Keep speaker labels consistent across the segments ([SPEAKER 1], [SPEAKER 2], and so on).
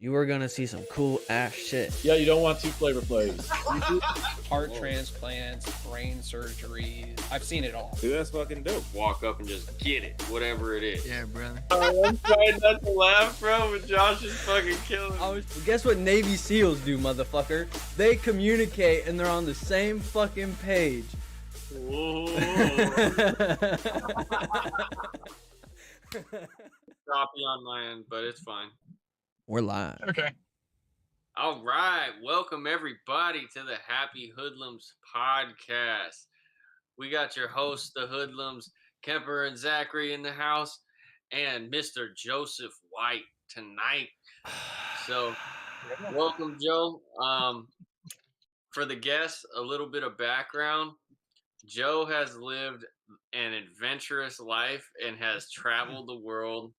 [SPEAKER 1] you are gonna see some cool ass shit.
[SPEAKER 2] Yeah, you don't want two Flavor Flays.
[SPEAKER 3] Heart transplants, brain surgeries. I've seen it all.
[SPEAKER 4] Dude, that's fucking dope.
[SPEAKER 5] Walk up and just get it, whatever it is.
[SPEAKER 1] Yeah, brother.
[SPEAKER 5] I'm trying not to laugh, bro, but Josh is fucking killing me.
[SPEAKER 1] Guess what Navy SEALs do, motherfucker? They communicate and they're on the same fucking page.
[SPEAKER 5] Whoa. Choppy on my end, but it's fine.
[SPEAKER 1] We're live.
[SPEAKER 3] Okay.
[SPEAKER 5] All right, welcome everybody to the Happy Hoodlums podcast. We got your hosts, the Hoodlums, Kemper and Zachary in the house, and Mr. Joseph White tonight. So, welcome, Joe. For the guests, a little bit of background. Joe has lived an adventurous life and has traveled the world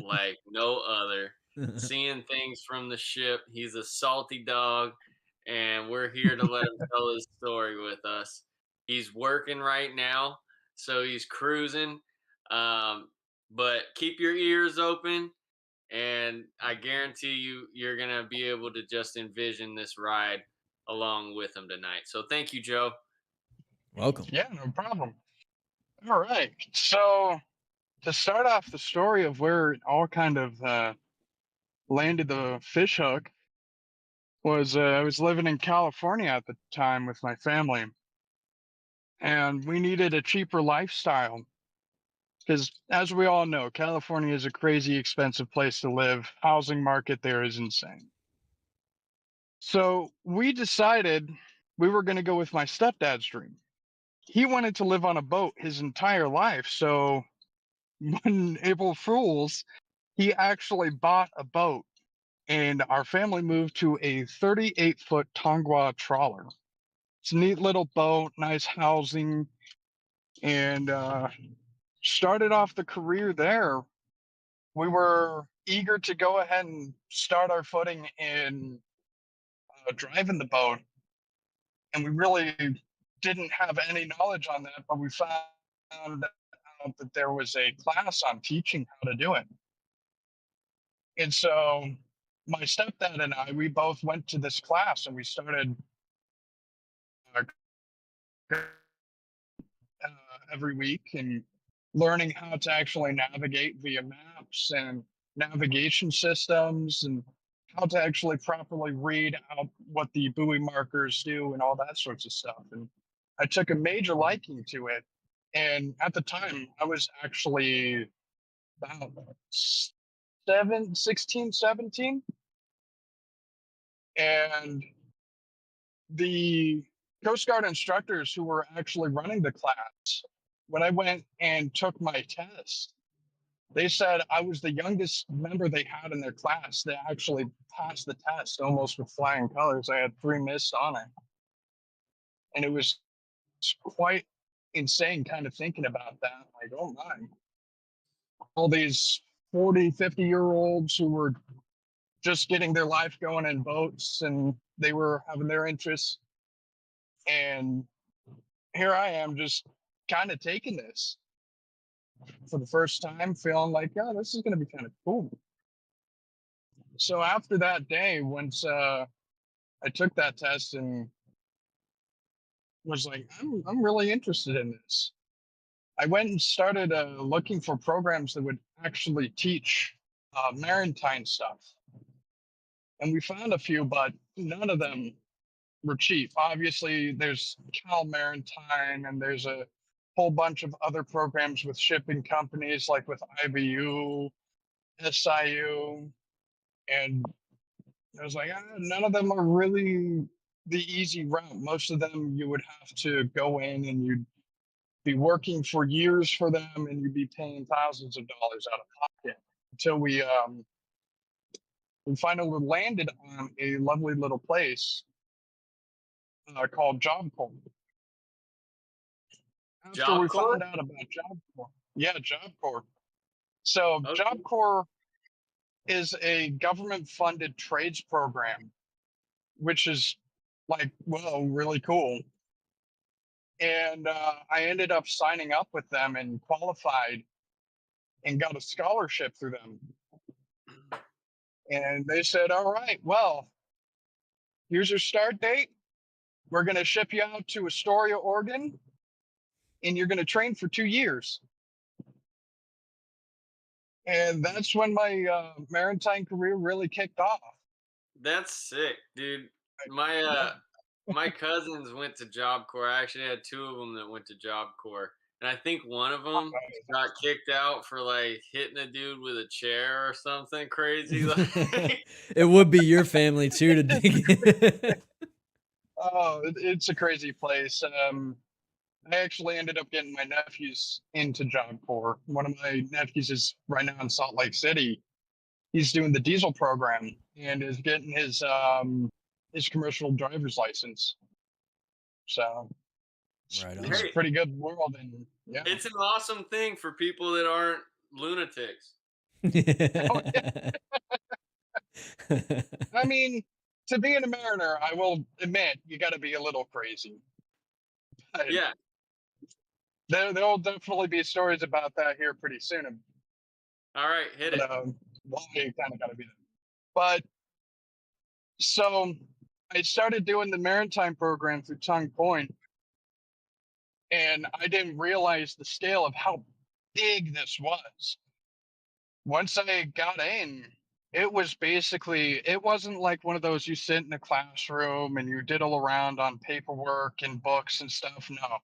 [SPEAKER 5] like no other. Seeing things from the ship. He's a salty dog, and we're here to let him tell his story with us. He's working right now, so he's cruising. But keep your ears open, and I guarantee you're going to be able to just envision this ride along with him tonight. So thank you, Joe.
[SPEAKER 1] Welcome.
[SPEAKER 3] Yeah, no problem. All right. So to start off the story of where it all kind of landed the fish hook was I was living in California at the time with my family, and we needed a cheaper lifestyle because, as we all know, California is a crazy expensive place to live. Housing market there is insane. So we decided we were going to go with my stepdad's dream. He wanted to live on a boat his entire life. So when April Fools, he actually bought a boat, and our family moved to a 38-foot Tongwa trawler. It's a neat little boat, nice housing, and started off the career there. We were eager to go ahead and start our footing in driving the boat, and we really didn't have any knowledge on that, but we found out that there was a class on teaching how to do it. And so my stepdad and I, we both went to this class, and we started every week and learning how to actually navigate via maps and navigation systems, and how to actually properly read out what the buoy markers do and all that sorts of stuff. And I took a major liking to it. And at the time, I was actually about 16, 17. And the Coast Guard instructors who were actually running the class, when I went and took my test, they said I was the youngest member they had in their class that actually passed the test almost with flying colors. I had 3 missed on it. And it was quite insane kind of thinking about that. Like, oh my. All these 40, 50-year-olds who were just getting their life going in boats, and they were having their interests. And here I am just kind of taking this for the first time, feeling like, yeah, this is going to be kind of cool. So after that day, once I took that test and was like, I'm really interested in this, I went and started looking for programs that would actually teach maritime stuff. And we found a few, but none of them were cheap. Obviously, there's Cal Maritime, and there's a whole bunch of other programs with shipping companies, like with IBU, SIU, and I was like, none of them are really the easy route. Most of them you would have to go in and you'd be working for years for them, and you'd be paying thousands of dollars out of pocket until we finally landed on a lovely little place called Job Corps. After
[SPEAKER 5] Job
[SPEAKER 3] we
[SPEAKER 5] Corps?
[SPEAKER 3] found out about Job Corps. Yeah, Job Corps. So
[SPEAKER 5] Okay.
[SPEAKER 3] Job Corps is a government-funded trades program, which is like, whoa, really cool. And I ended up signing up with them and qualified and got a scholarship through them. And they said, all right, well, here's your start date. We're going to ship you out to Astoria, Oregon, and you're going to train for 2 years. And that's when my maritime career really kicked off.
[SPEAKER 5] That's sick, dude. My my cousins went to Job Corps. I actually had two of them that went to Job Corps, and I think one of them got kicked out for like hitting a dude with a chair or something crazy. Like,
[SPEAKER 1] It would be your family too to dig in.
[SPEAKER 3] Oh, it's a crazy place. I actually ended up getting my nephews into Job Corps. One of my nephews is right now in Salt Lake City. He's doing the diesel program and is getting his commercial driver's license. So
[SPEAKER 1] Right
[SPEAKER 3] it's
[SPEAKER 1] on.
[SPEAKER 3] a
[SPEAKER 5] hey,
[SPEAKER 3] pretty good world, and yeah.
[SPEAKER 5] it's an awesome thing for people that aren't lunatics.
[SPEAKER 3] I mean, to be a mariner, I will admit you got to be a little crazy. But
[SPEAKER 5] Yeah.
[SPEAKER 3] there'll definitely be stories about that here pretty soon.
[SPEAKER 5] All right, hit
[SPEAKER 3] But
[SPEAKER 5] it.
[SPEAKER 3] why you kind of got to be there. But so I started doing the maritime program through Tongue Point, and I didn't realize the scale of how big this was. Once I got in, it was basically, it wasn't like one of those you sit in a classroom and you diddle around on paperwork and books and stuff. No,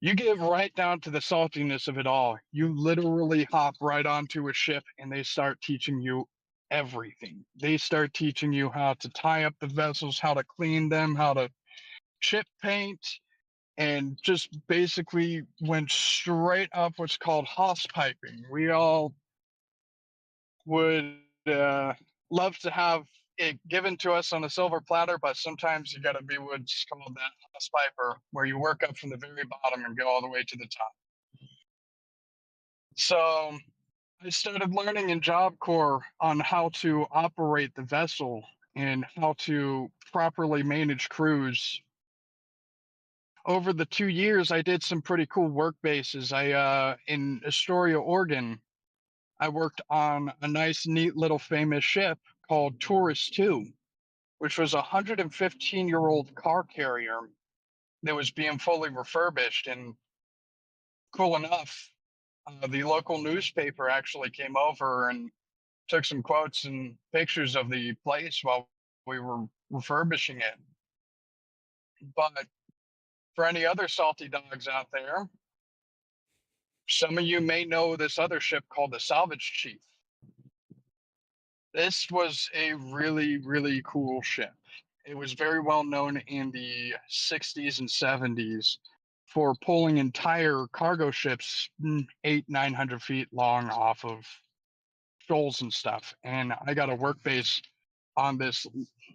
[SPEAKER 3] you get right down to the saltiness of it all. You literally hop right onto a ship and they start teaching you everything. They start teaching you how to tie up the vessels, how to clean them, how to chip paint, and just basically went straight up what's called hose piping. We all would love to have it given to us on a silver platter, but sometimes you got to be what's called that hose piper, where you work up from the very bottom and go all the way to the top. So I started learning in Job Corps on how to operate the vessel and how to properly manage crews. Over the 2 years, I did some pretty cool work bases. I in Astoria, Oregon, I worked on a nice, neat little famous ship called Tourist 2, which was a 115-year-old car carrier that was being fully refurbished. And cool enough, the local newspaper actually came over and took some quotes and pictures of the place while we were refurbishing it. But for any other salty dogs out there, some of you may know this other ship called the Salvage Chief. This was a really, really cool ship. It was very well known in the 60s and 70s for pulling entire cargo ships 900 feet long off of shoals and stuff. And I got a work base on this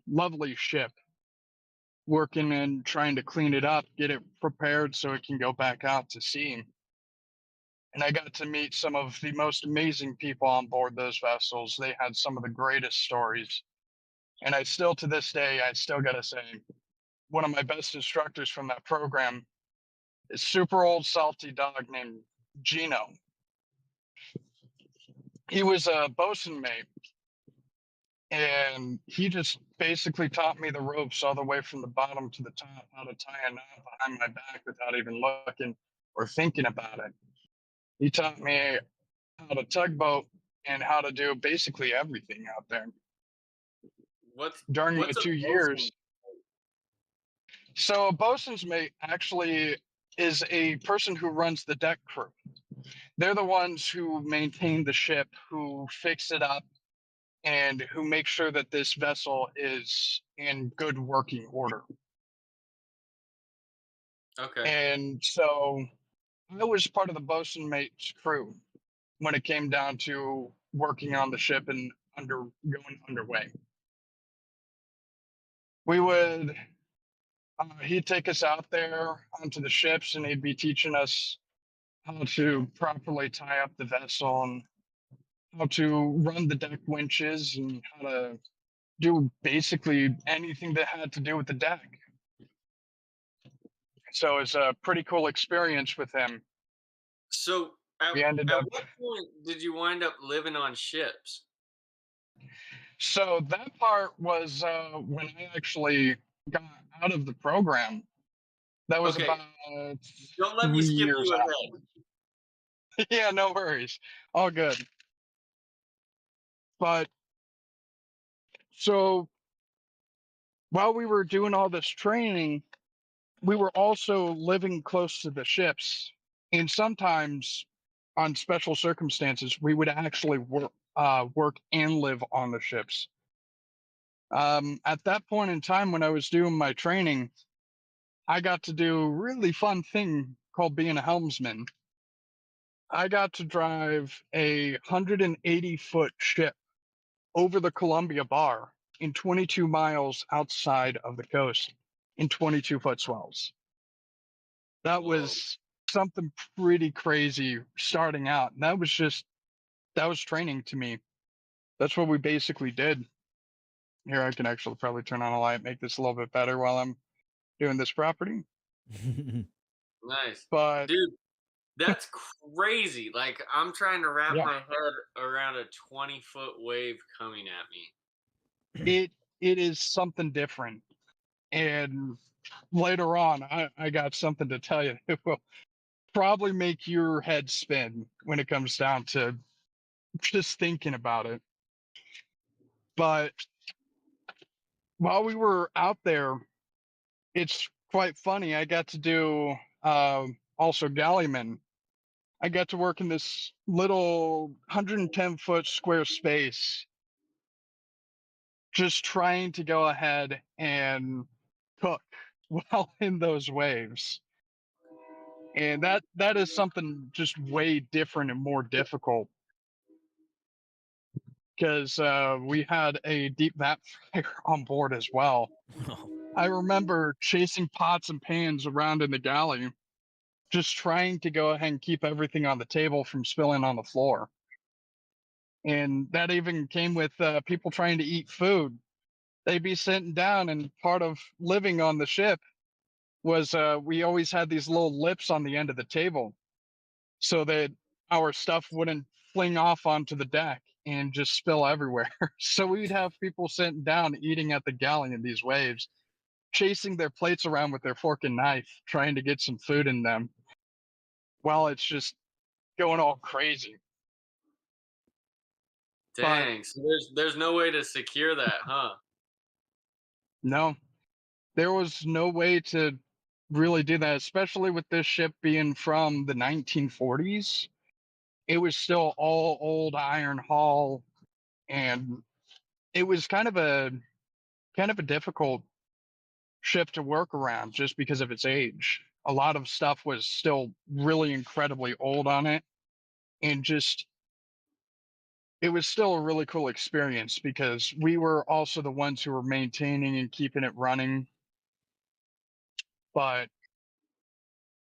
[SPEAKER 3] lovely ship, working and trying to clean it up, get it prepared so it can go back out to sea. And I got to meet some of the most amazing people on board those vessels. They had some of the greatest stories. And I still, to this day, I still got to say, one of my best instructors from that program is super old salty dog named Gino. He was a bosun mate, and he just basically taught me the ropes all the way from the bottom to the top, how to tie a knot behind my back without even looking or thinking about it. He taught me how to tugboat and how to do basically everything out there. During my
[SPEAKER 5] What's a
[SPEAKER 3] 2 years.
[SPEAKER 5] bosun?
[SPEAKER 3] So a bosun's mate actually is a person who runs the deck crew. They're the ones who maintain the ship, who fix it up, and who make sure that this vessel is in good working order.
[SPEAKER 5] Okay.
[SPEAKER 3] And so I was part of the bosun mate's crew when it came down to working on the ship and going underway. We would he'd take us out there onto the ships and he'd be teaching us how to properly tie up the vessel and how to run the deck winches and how to do basically anything that had to do with the deck. So it's a pretty cool experience with him.
[SPEAKER 5] So at
[SPEAKER 3] We ended
[SPEAKER 5] at
[SPEAKER 3] up,
[SPEAKER 5] what point did you wind up living on ships?
[SPEAKER 3] So that part was when I actually got out of the program. That was
[SPEAKER 5] Okay,
[SPEAKER 3] about
[SPEAKER 5] don't let me
[SPEAKER 3] three
[SPEAKER 5] skip
[SPEAKER 3] years
[SPEAKER 5] you
[SPEAKER 3] out.
[SPEAKER 5] ahead.
[SPEAKER 3] Yeah, no worries. All good. But so while we were doing all this training, we were also living close to the ships. And sometimes, on special circumstances, we would actually work and live on the ships. At that point in time, when I was doing my training, I got to do a really fun thing called being a helmsman. I got to drive a 180-foot ship over the Columbia Bar in 22 miles outside of the coast in 22-foot swells. That
[SPEAKER 5] Whoa.
[SPEAKER 3] was something pretty crazy starting out. And that was training to me. That's what we basically did. Here, I can actually probably turn on a light, make this a little bit better while I'm doing this property.
[SPEAKER 5] Nice.
[SPEAKER 3] But
[SPEAKER 5] Dude, that's crazy. Like, I'm trying to wrap
[SPEAKER 3] yeah,
[SPEAKER 5] my head around a 20-foot wave coming at me.
[SPEAKER 3] it is something different. And later on, I got something to tell you that will probably make your head spin when it comes down to just thinking about it. But while we were out there, it's quite funny. I got to do also galleyman. I got to work in this little 110-foot square space, just trying to go ahead and cook while in those waves. And that is something just way different and more difficult because we had a deep vat fryer on board as well.
[SPEAKER 1] Oh,
[SPEAKER 3] I remember chasing pots and pans around in the galley, just trying to go ahead and keep everything on the table from spilling on the floor. And that even came with people trying to eat food. They'd be sitting down, and part of living on the ship was we always had these little lips on the end of the table so that our stuff wouldn't fling off onto the deck and just spill everywhere. So we'd have people sitting down eating at the galley in these waves, chasing their plates around with their fork and knife, trying to get some food in them while it's just going all crazy. But
[SPEAKER 5] Dang. So there's no way to secure that, huh?
[SPEAKER 3] no, there was no way to really do that, especially with this ship being from the 1940s. It was still all old iron hull, and it was kind of a difficult ship to work around just because of its age. A lot of stuff was still really incredibly old on it, and just it was still a really cool experience because we were also the ones who were maintaining and keeping it running. But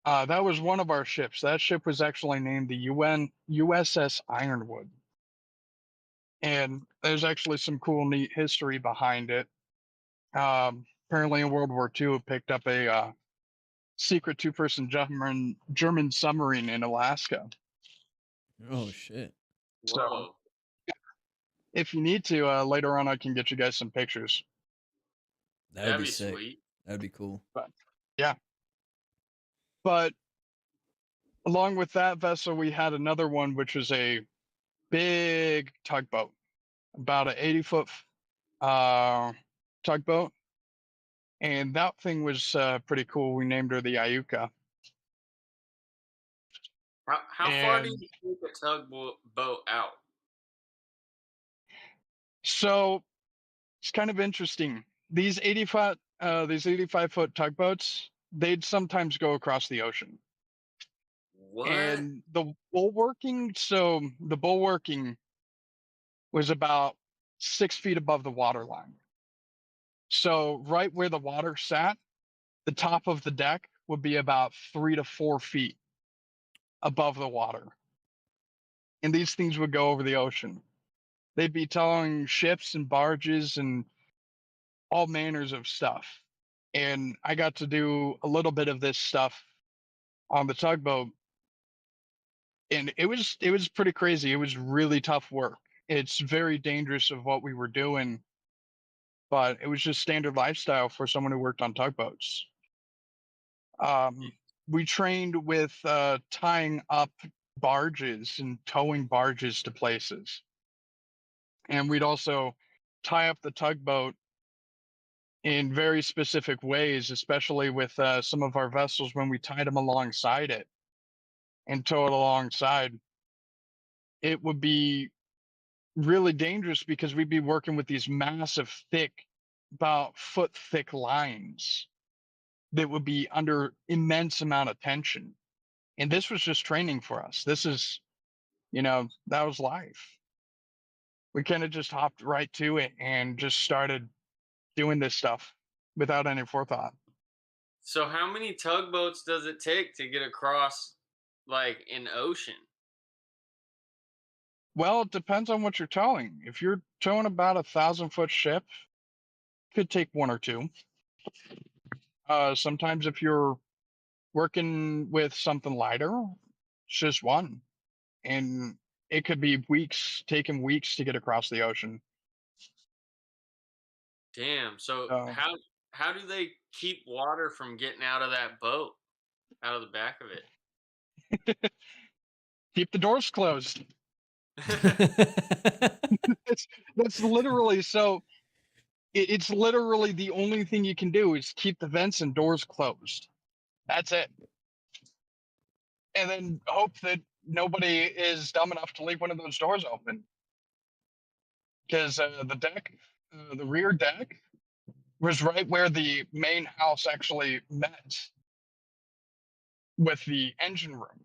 [SPEAKER 3] that was one of our ships. That ship was actually named the USS Ironwood, and there's actually some cool, neat history behind it. Apparently, in World War II, it picked up a secret two-person German submarine in Alaska.
[SPEAKER 1] oh shit.
[SPEAKER 3] So,
[SPEAKER 5] Whoa.
[SPEAKER 3] if you need to, later on, I can get you guys some pictures.
[SPEAKER 1] That would
[SPEAKER 5] That'd
[SPEAKER 1] be
[SPEAKER 5] be
[SPEAKER 1] sick.
[SPEAKER 5] sweet.
[SPEAKER 1] That'd be cool.
[SPEAKER 3] But yeah, but along with that vessel, we had another one, which was a big tugboat, about an 80-foot tugboat. And that thing was pretty cool. We named her the Iuka.
[SPEAKER 5] How far do
[SPEAKER 3] And
[SPEAKER 5] you take a tugboat boat out?
[SPEAKER 3] so it's kind of interesting. These 85-foot tugboats, they'd sometimes go across the ocean.
[SPEAKER 5] What?
[SPEAKER 3] And the bulwarking was about 6 feet above the water line. So right where the water sat, the top of the deck would be about 3 to 4 feet above the water. And these things would go over the ocean. They'd be towing ships and barges and all manners of stuff. And I got to do a little bit of this stuff on the tugboat. And it was pretty crazy. It was really tough work. It's very dangerous of what we were doing, but it was just standard lifestyle for someone who worked on tugboats. We trained with tying up barges and towing barges to places. And we'd also tie up the tugboat in very specific ways, especially with some of our vessels when we tied them alongside it and tow it alongside. It would be really dangerous because we'd be working with these massive, thick, about foot thick lines that would be under immense amount of tension. And this was just training for us. This is, that was life. We kind of just hopped right to it and just started doing this stuff without any forethought.
[SPEAKER 5] So how many tugboats does it take to get across like an ocean?
[SPEAKER 3] Well, it depends on what you're towing. If you're towing about 1,000-foot ship, could take one or two. Sometimes if you're working with something lighter, it's just one. And it could be taking weeks to get across the ocean.
[SPEAKER 5] Damn. So
[SPEAKER 3] So
[SPEAKER 5] how do they keep water from getting out of that boat, out of the back of
[SPEAKER 3] keep the doors closed.
[SPEAKER 5] it?
[SPEAKER 3] That's literally so. It's literally the only thing you can do is keep the vents and doors closed. That's it. And then hope that nobody is dumb enough to leave one of those doors open. Because the rear deck, was right where the main house actually met with the engine room.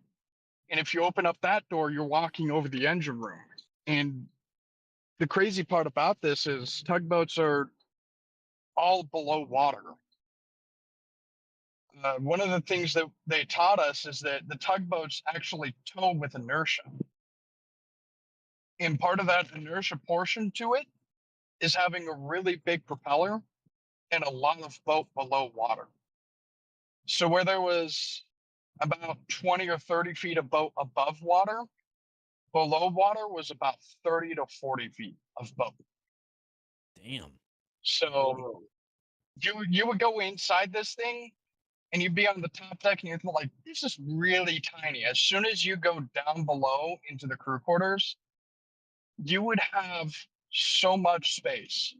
[SPEAKER 3] And if you open up that door, you're walking over the engine room. And the crazy part about this is tugboats are all below water. One of the things that they taught us is that the tugboats actually tow with inertia. And part of that inertia portion to it is having a really big propeller and a lot of boat below water. So where there was about 20 or 30 feet of boat above water, below water was about 30 to 40 feet of boat.
[SPEAKER 4] Damn.
[SPEAKER 3] So
[SPEAKER 5] Whoa.
[SPEAKER 3] you would go inside this thing and you'd be on the top deck and you're like, this is really tiny. As soon as you go down below into the crew quarters, you would have so much space.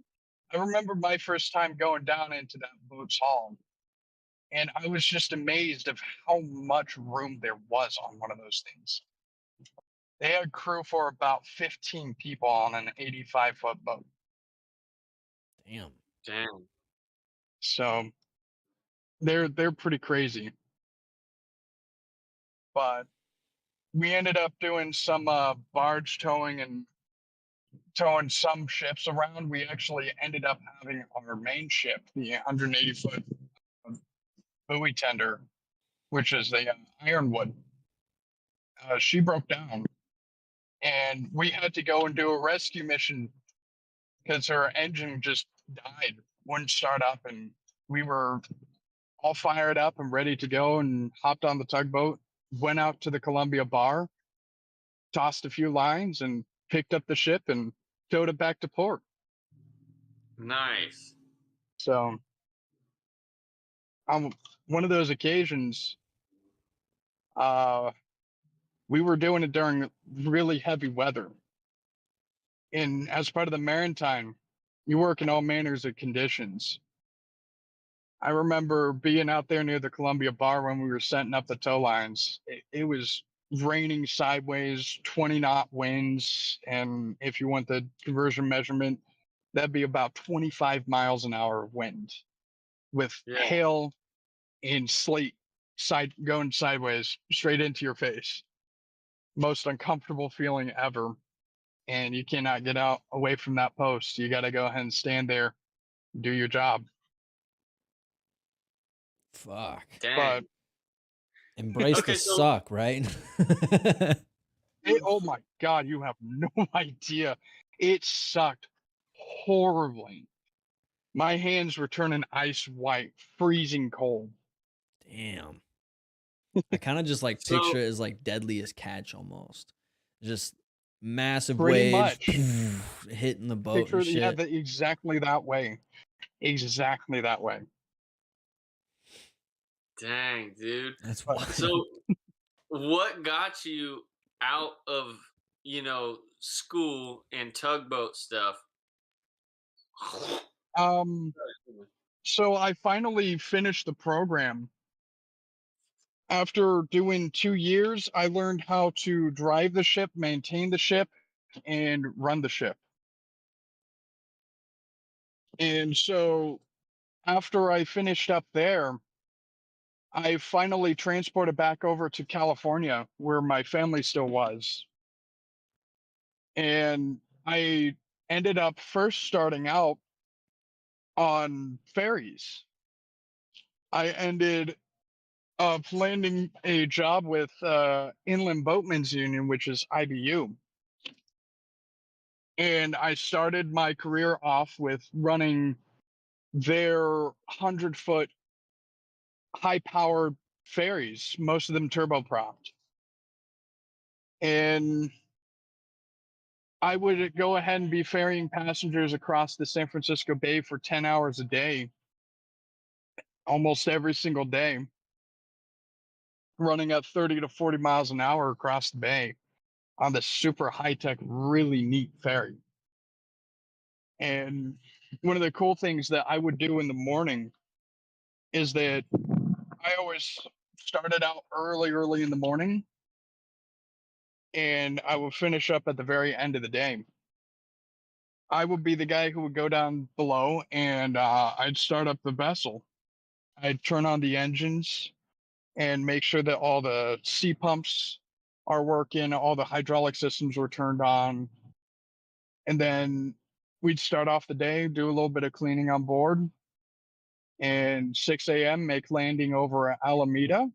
[SPEAKER 3] I remember my first time going down into that boat's hull, and I was just amazed of how much room there was on one of those things. They had crew for about 15 people on an 85-foot boat.
[SPEAKER 4] Damn.
[SPEAKER 5] Damn.
[SPEAKER 3] So they're pretty crazy. But we ended up doing some barge towing and towing some ships around. We actually ended up having our main ship, the 180-foot buoy tender, which is the Ironwood. She broke down, and we had to go and do a rescue mission because her engine just died, wouldn't start up, and we were all fired up and ready to go and hopped on the tugboat, went out to the Columbia bar, tossed a few lines, and picked up the ship and towed it back to port.
[SPEAKER 5] Nice.
[SPEAKER 3] So on one of those occasions, we were doing it during really heavy weather. And as part of the maritime, you work in all manners of conditions. I remember being out there near the Columbia bar when we were setting up the tow lines. It was raining sideways, 20-knot winds, and if you want the conversion measurement, that'd be about 25 miles an hour of wind with hail and sleet going sideways straight into your face. Most uncomfortable feeling ever. And you cannot get out away from that post. You got to go ahead and stand there, do your job.
[SPEAKER 4] Fuck.
[SPEAKER 5] Dang.
[SPEAKER 3] But
[SPEAKER 4] Embrace
[SPEAKER 5] Okay,
[SPEAKER 4] the
[SPEAKER 5] so-
[SPEAKER 4] suck, right?
[SPEAKER 3] oh my God, you have no idea. It sucked horribly. My hands were turning ice white, freezing cold.
[SPEAKER 4] Damn. I kind of just like
[SPEAKER 5] So-
[SPEAKER 4] picture it as like Deadliest Catch almost. Just massive
[SPEAKER 3] Pretty
[SPEAKER 4] waves
[SPEAKER 3] much.
[SPEAKER 4] hitting the boat
[SPEAKER 3] Picture,
[SPEAKER 4] and
[SPEAKER 3] yeah,
[SPEAKER 4] shit.
[SPEAKER 3] exactly that way. Exactly that way.
[SPEAKER 5] Dang, dude.
[SPEAKER 4] That's
[SPEAKER 3] But-
[SPEAKER 4] wild.
[SPEAKER 5] So, what got you out of, school and tugboat stuff?
[SPEAKER 3] So I finally finished the program. After doing 2 years, I learned how to drive the ship, maintain the ship, and run the ship. And so after I finished up there, I finally transported back over to California where my family still was. And I ended up first starting out on ferries. I ended up landing a job with Inland Boatmen's Union, which is IBU. And I started my career off with running their 100-foot high powered ferries, most of them turbopropped. And I would go ahead and be ferrying passengers across the San Francisco Bay for 10 hours a day, almost every single day, running at 30 to 40 miles an hour across the bay on this super high tech, really neat ferry. And one of the cool things that I would do in the morning is that I always started out early in the morning, and I would finish up at the very end of the day. I would be the guy who would go down below and I'd start up the vessel. I'd turn on the engines and make sure that all the sea pumps are working, all the hydraulic systems were turned on. And then we'd start off the day, do a little bit of cleaning on board, and 6 a.m. make landing over at Alameda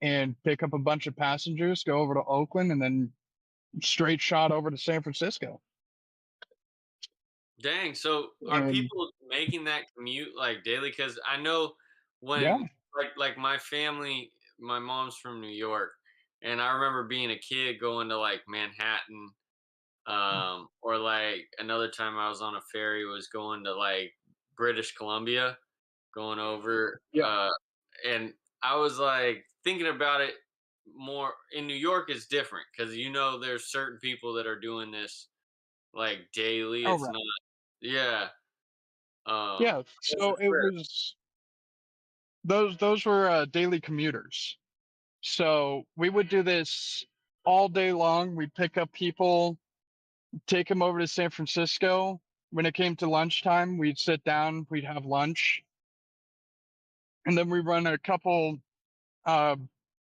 [SPEAKER 3] and pick up a bunch of passengers, go over to Oakland, and then straight shot over to San Francisco.
[SPEAKER 5] Dang. So, are
[SPEAKER 3] And
[SPEAKER 5] people making that commute like daily? Because I know
[SPEAKER 3] yeah,
[SPEAKER 5] when, like my family, my mom's from New York, and I remember being a kid going to like Manhattan, or like another time I was on a ferry was going to like British Columbia, going over,
[SPEAKER 3] yeah,
[SPEAKER 5] and I was like thinking about it more in New York is different because there's certain people that are doing this like daily.
[SPEAKER 3] oh,
[SPEAKER 5] It's
[SPEAKER 3] right.
[SPEAKER 5] not, yeah.
[SPEAKER 3] Yeah.
[SPEAKER 5] That's a
[SPEAKER 3] So it
[SPEAKER 5] trip.
[SPEAKER 3] was those were daily commuters. So we would do this all day long. We'd pick up people, take them over to San Francisco. When it came to lunchtime, we'd sit down, we'd have lunch, and then we run a couple uh,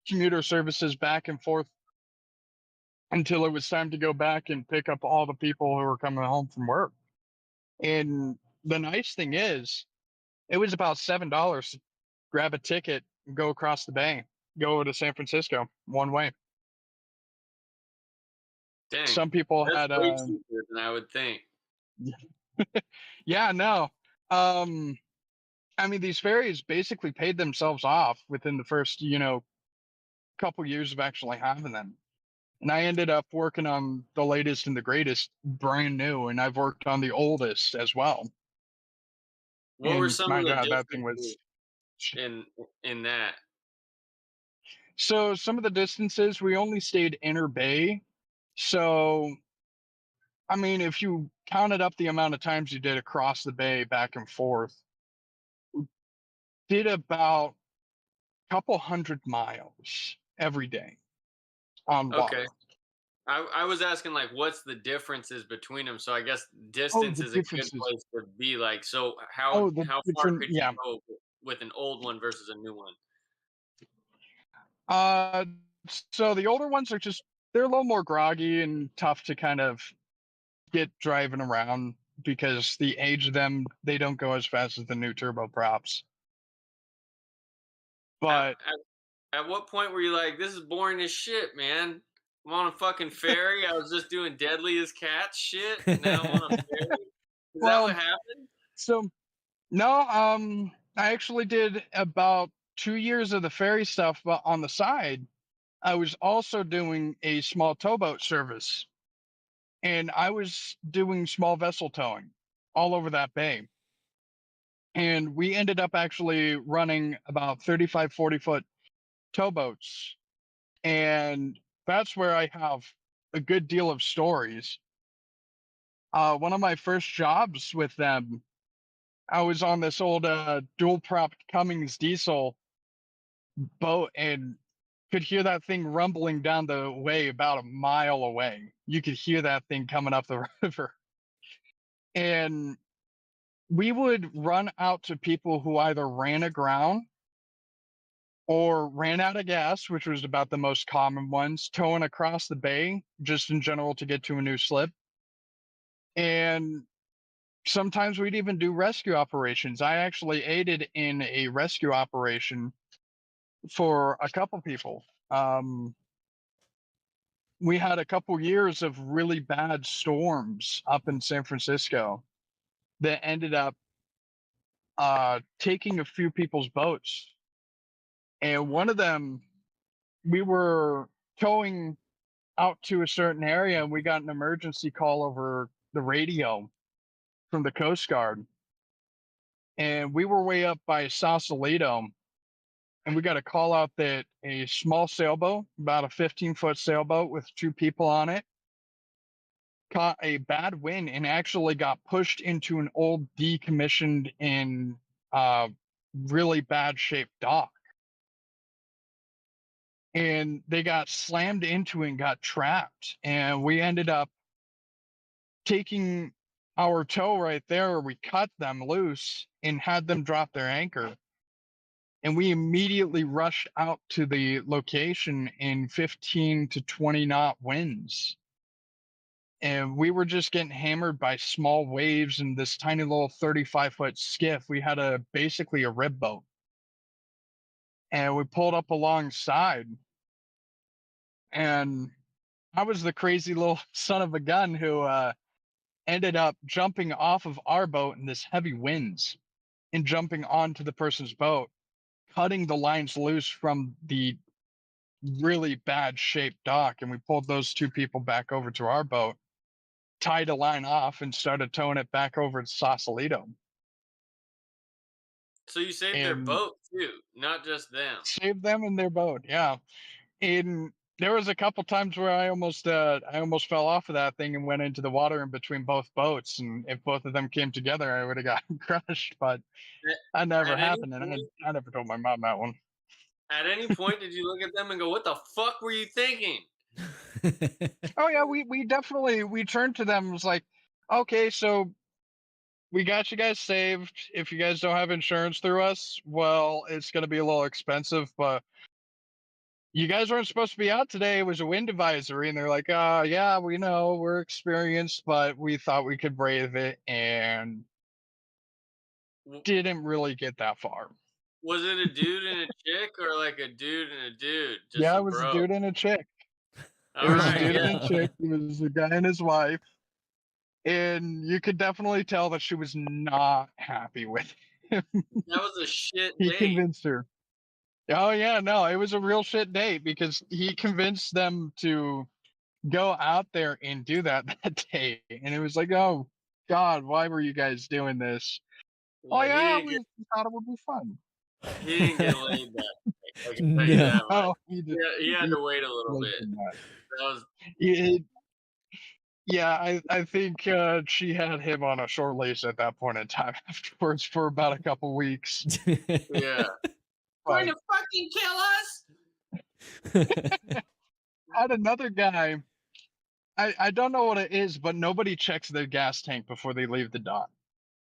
[SPEAKER 3] commuter services back and forth until it was time to go back and pick up all the people who were coming home from work. And the nice thing is, it was about $7 to grab a ticket and go across the bay, go to San Francisco one way.
[SPEAKER 5] Dang,
[SPEAKER 3] Some people
[SPEAKER 5] that's
[SPEAKER 3] had
[SPEAKER 5] way cheaper than I would think.
[SPEAKER 3] yeah, no. I mean, these ferries basically paid themselves off within the first, couple years of actually having them. And I ended up working on the latest and the greatest, brand new, and I've worked on the oldest as well.
[SPEAKER 5] What were
[SPEAKER 3] And
[SPEAKER 5] some
[SPEAKER 3] my
[SPEAKER 5] of the
[SPEAKER 3] God, that thing
[SPEAKER 5] differences
[SPEAKER 3] was
[SPEAKER 5] in that?
[SPEAKER 3] so. Some of the distances we only stayed inner bay. So, I mean, if you counted up the amount of times you did across the bay back and forth, did about a couple 100 miles every day on
[SPEAKER 5] Okay.
[SPEAKER 3] water.
[SPEAKER 5] I was asking like what's the differences between them. So I guess
[SPEAKER 3] Oh,
[SPEAKER 5] distance
[SPEAKER 3] the
[SPEAKER 5] is a good
[SPEAKER 3] differences.
[SPEAKER 5] place to be like. So how
[SPEAKER 3] Oh, the
[SPEAKER 5] how far
[SPEAKER 3] different.
[SPEAKER 5] could you
[SPEAKER 3] Yeah.
[SPEAKER 5] go with an old one versus a new one?
[SPEAKER 3] Uh, so the older ones are just they're a little more groggy and tough to kind of get driving around because the age of them they don't go as fast as the new turboprops.
[SPEAKER 5] At,
[SPEAKER 3] But
[SPEAKER 5] at what point were you like, this is boring as shit, man? I'm on a fucking ferry. I was just doing deadly as cats shit. Now I'm on a ferry. Is that what
[SPEAKER 3] well,
[SPEAKER 5] happened?
[SPEAKER 3] so no, I actually did about 2 years of the ferry stuff, but on the side, I was also doing a small towboat service, and I was doing small vessel towing all over that bay. And we ended up actually running about 35, 40-foot towboats. And that's where I have a good deal of stories. One of my first jobs with them, I was on this old dual prop Cummins diesel boat and could hear that thing rumbling down the way about a mile away. You could hear that thing coming up the river. And we would run out to people who either ran aground or ran out of gas, which was about the most common ones, towing across the bay just in general to get to a new slip. And sometimes we'd even do rescue operations. I actually aided in a rescue operation for a couple people. We had a couple years of really bad storms up in San Francisco that ended up taking a few people's boats. And one of them, we were towing out to a certain area and we got an emergency call over the radio from the Coast Guard. And we were way up by Sausalito and we got a call out that a small sailboat, about a 15-foot sailboat with two people on it, caught a bad wind and actually got pushed into an old decommissioned and really bad shaped dock. And they got slammed into it and got trapped. And we ended up taking our tow right there. We cut them loose and had them drop their anchor. And we immediately rushed out to the location in 15 to 20 knot winds. And we were just getting hammered by small waves in this tiny little 35-foot skiff. We had basically a rib boat. And we pulled up alongside. And I was the crazy little son of a gun who ended up jumping off of our boat in this heavy winds and jumping onto the person's boat, cutting the lines loose from the really bad shaped dock. And we pulled those two people back over to our boat, tied a line off, and started towing it back over to Sausalito.
[SPEAKER 5] So you saved their boat too, not just them.
[SPEAKER 3] Saved them and their boat, yeah. And there was a couple times where I almost fell off of that thing and went into the water in between both boats. And if both of them came together, I would have gotten crushed. But that never happened, and I never told my mom that one.
[SPEAKER 5] At any point, did you look at them and go, "What the fuck were you thinking?"
[SPEAKER 3] Oh yeah, we definitely turned to them and was like, okay, so we got you guys saved. If you guys don't have insurance through us, well, it's gonna be a little expensive, but you guys weren't supposed to be out today. It was a wind advisory. And they're like, yeah, we know, we're experienced, but we thought we could brave it and didn't really get that far.
[SPEAKER 5] Was it a dude and a chick or like a dude and a dude? Just
[SPEAKER 3] Yeah,
[SPEAKER 5] a
[SPEAKER 3] it was
[SPEAKER 5] bro?
[SPEAKER 3] a dude and a chick.
[SPEAKER 5] All
[SPEAKER 3] It was
[SPEAKER 5] right,
[SPEAKER 3] a dude
[SPEAKER 5] yeah.
[SPEAKER 3] and a chick. It was a guy and his wife. And you could definitely tell that she was not happy with him.
[SPEAKER 5] That was a shit
[SPEAKER 3] He
[SPEAKER 5] date.
[SPEAKER 3] convinced her. Oh yeah, no, it was a real shit date because he convinced them to go out there and do that day. And it was like, oh God, why were you guys doing this? Oh yeah, we thought it would be fun.
[SPEAKER 5] He didn't get laid that day. I can tell you
[SPEAKER 4] No.
[SPEAKER 5] that much.
[SPEAKER 3] Oh,
[SPEAKER 5] He had to wait a little bit. That was
[SPEAKER 3] Yeah, I think she had him on a short leash at that point in time afterwards for about a couple weeks.
[SPEAKER 5] yeah. Going to fucking kill us?
[SPEAKER 3] I had another guy. I don't know what it is, but nobody checks their gas tank before they leave the dock.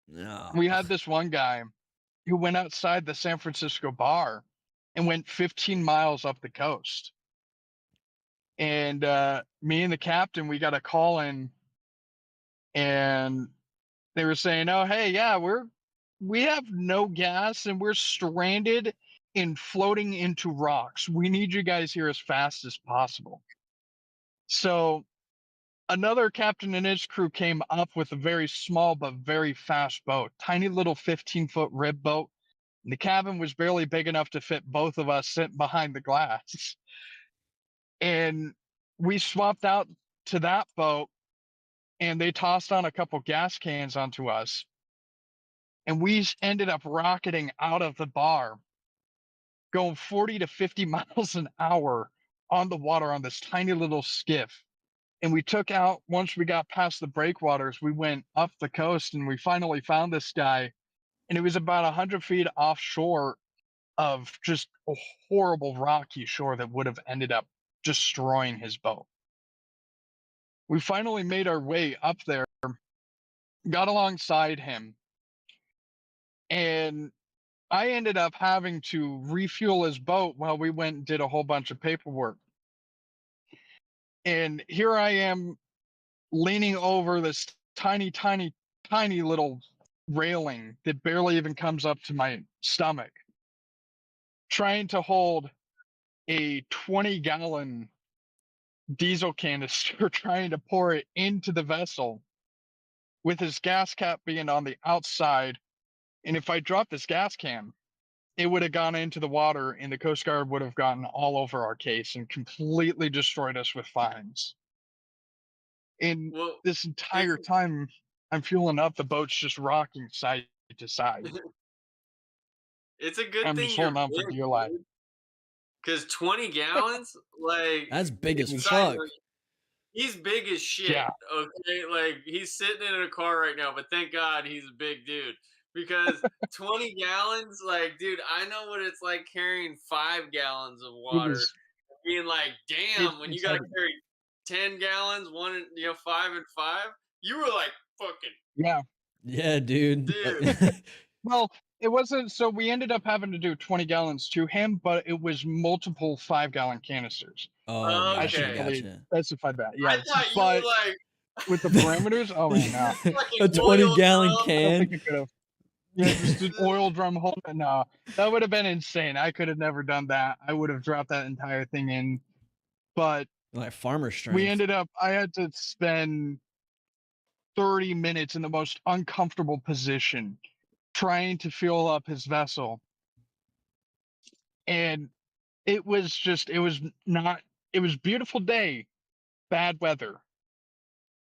[SPEAKER 4] No.
[SPEAKER 3] We had this one guy who went outside the San Francisco bar and went 15 miles up the coast. And me and the captain, we got a call in, and they were saying, "Oh, hey, yeah, we have no gas and we're stranded and floating into rocks. We need you guys here as fast as possible." So another captain and his crew came up with a very small but very fast boat, tiny little 15-foot rib boat. And the cabin was barely big enough to fit both of us sitting behind the glass. And we swapped out to that boat, and they tossed on a couple gas cans onto us. And we ended up rocketing out of the bar, going 40 to 50 miles an hour on the water on this tiny little skiff. And we took out, once we got past the breakwaters, we went up the coast and we finally found this guy. And it was about 100 feet offshore of just a horrible rocky shore that would have ended up destroying his boat. We finally made our way up there, got alongside him, and I ended up having to refuel his boat while we went and did a whole bunch of paperwork. And here I am leaning over this tiny, tiny, tiny little railing that barely even comes up to my stomach, trying to hold a 20-gallon diesel canister, trying to pour it into the vessel with his gas cap being on the outside. And if I dropped this gas can, it would have gone into the water and the Coast Guard would have gotten all over our case and completely destroyed us with fines. And
[SPEAKER 5] Well,
[SPEAKER 3] this entire time I'm fueling up, the boat's just rocking side to side.
[SPEAKER 5] it's a good
[SPEAKER 3] I'm
[SPEAKER 5] thing
[SPEAKER 3] just
[SPEAKER 5] you're
[SPEAKER 3] holding on for
[SPEAKER 5] big,
[SPEAKER 3] dear life.
[SPEAKER 5] because 20 gallons, like,
[SPEAKER 4] That's big as
[SPEAKER 5] side
[SPEAKER 4] fuck.
[SPEAKER 5] note, he's big as shit.
[SPEAKER 3] Yeah.
[SPEAKER 5] Okay, like he's sitting in a car right now, but thank God he's a big dude, because 20 gallons, like, dude, I know what it's like carrying 5 gallons of
[SPEAKER 3] It
[SPEAKER 5] water,
[SPEAKER 3] was
[SPEAKER 5] being like, damn, when you
[SPEAKER 3] it's
[SPEAKER 5] got to
[SPEAKER 3] heavy.
[SPEAKER 5] carry 10 gallons, 5 and 5, you were like, fucking
[SPEAKER 3] Yeah.
[SPEAKER 4] Yeah, dude.
[SPEAKER 5] dude.
[SPEAKER 3] Well, it wasn't, so we ended up having to do 20 gallons to him, but it was multiple 5-gallon canisters.
[SPEAKER 4] Oh,
[SPEAKER 3] I
[SPEAKER 4] gotcha,
[SPEAKER 3] should
[SPEAKER 5] Okay.
[SPEAKER 3] probably
[SPEAKER 4] gotcha.
[SPEAKER 3] specify that.
[SPEAKER 5] I
[SPEAKER 3] Yes.
[SPEAKER 5] thought you
[SPEAKER 3] But
[SPEAKER 5] were like
[SPEAKER 3] with the parameters, oh man, no.
[SPEAKER 5] fucking
[SPEAKER 4] A
[SPEAKER 5] oil
[SPEAKER 4] 20-gallon
[SPEAKER 5] drum.
[SPEAKER 3] I don't think
[SPEAKER 4] can.
[SPEAKER 3] I could have. Yeah, just an oil drum hole. No, that would have been insane. I could have never done that. I would have dropped that entire thing in. But
[SPEAKER 4] Like farmer
[SPEAKER 3] we
[SPEAKER 4] strength.
[SPEAKER 3] ended up, I had to spend 30 minutes in the most uncomfortable position trying to fuel up his vessel. And it was just, it was beautiful day, bad weather.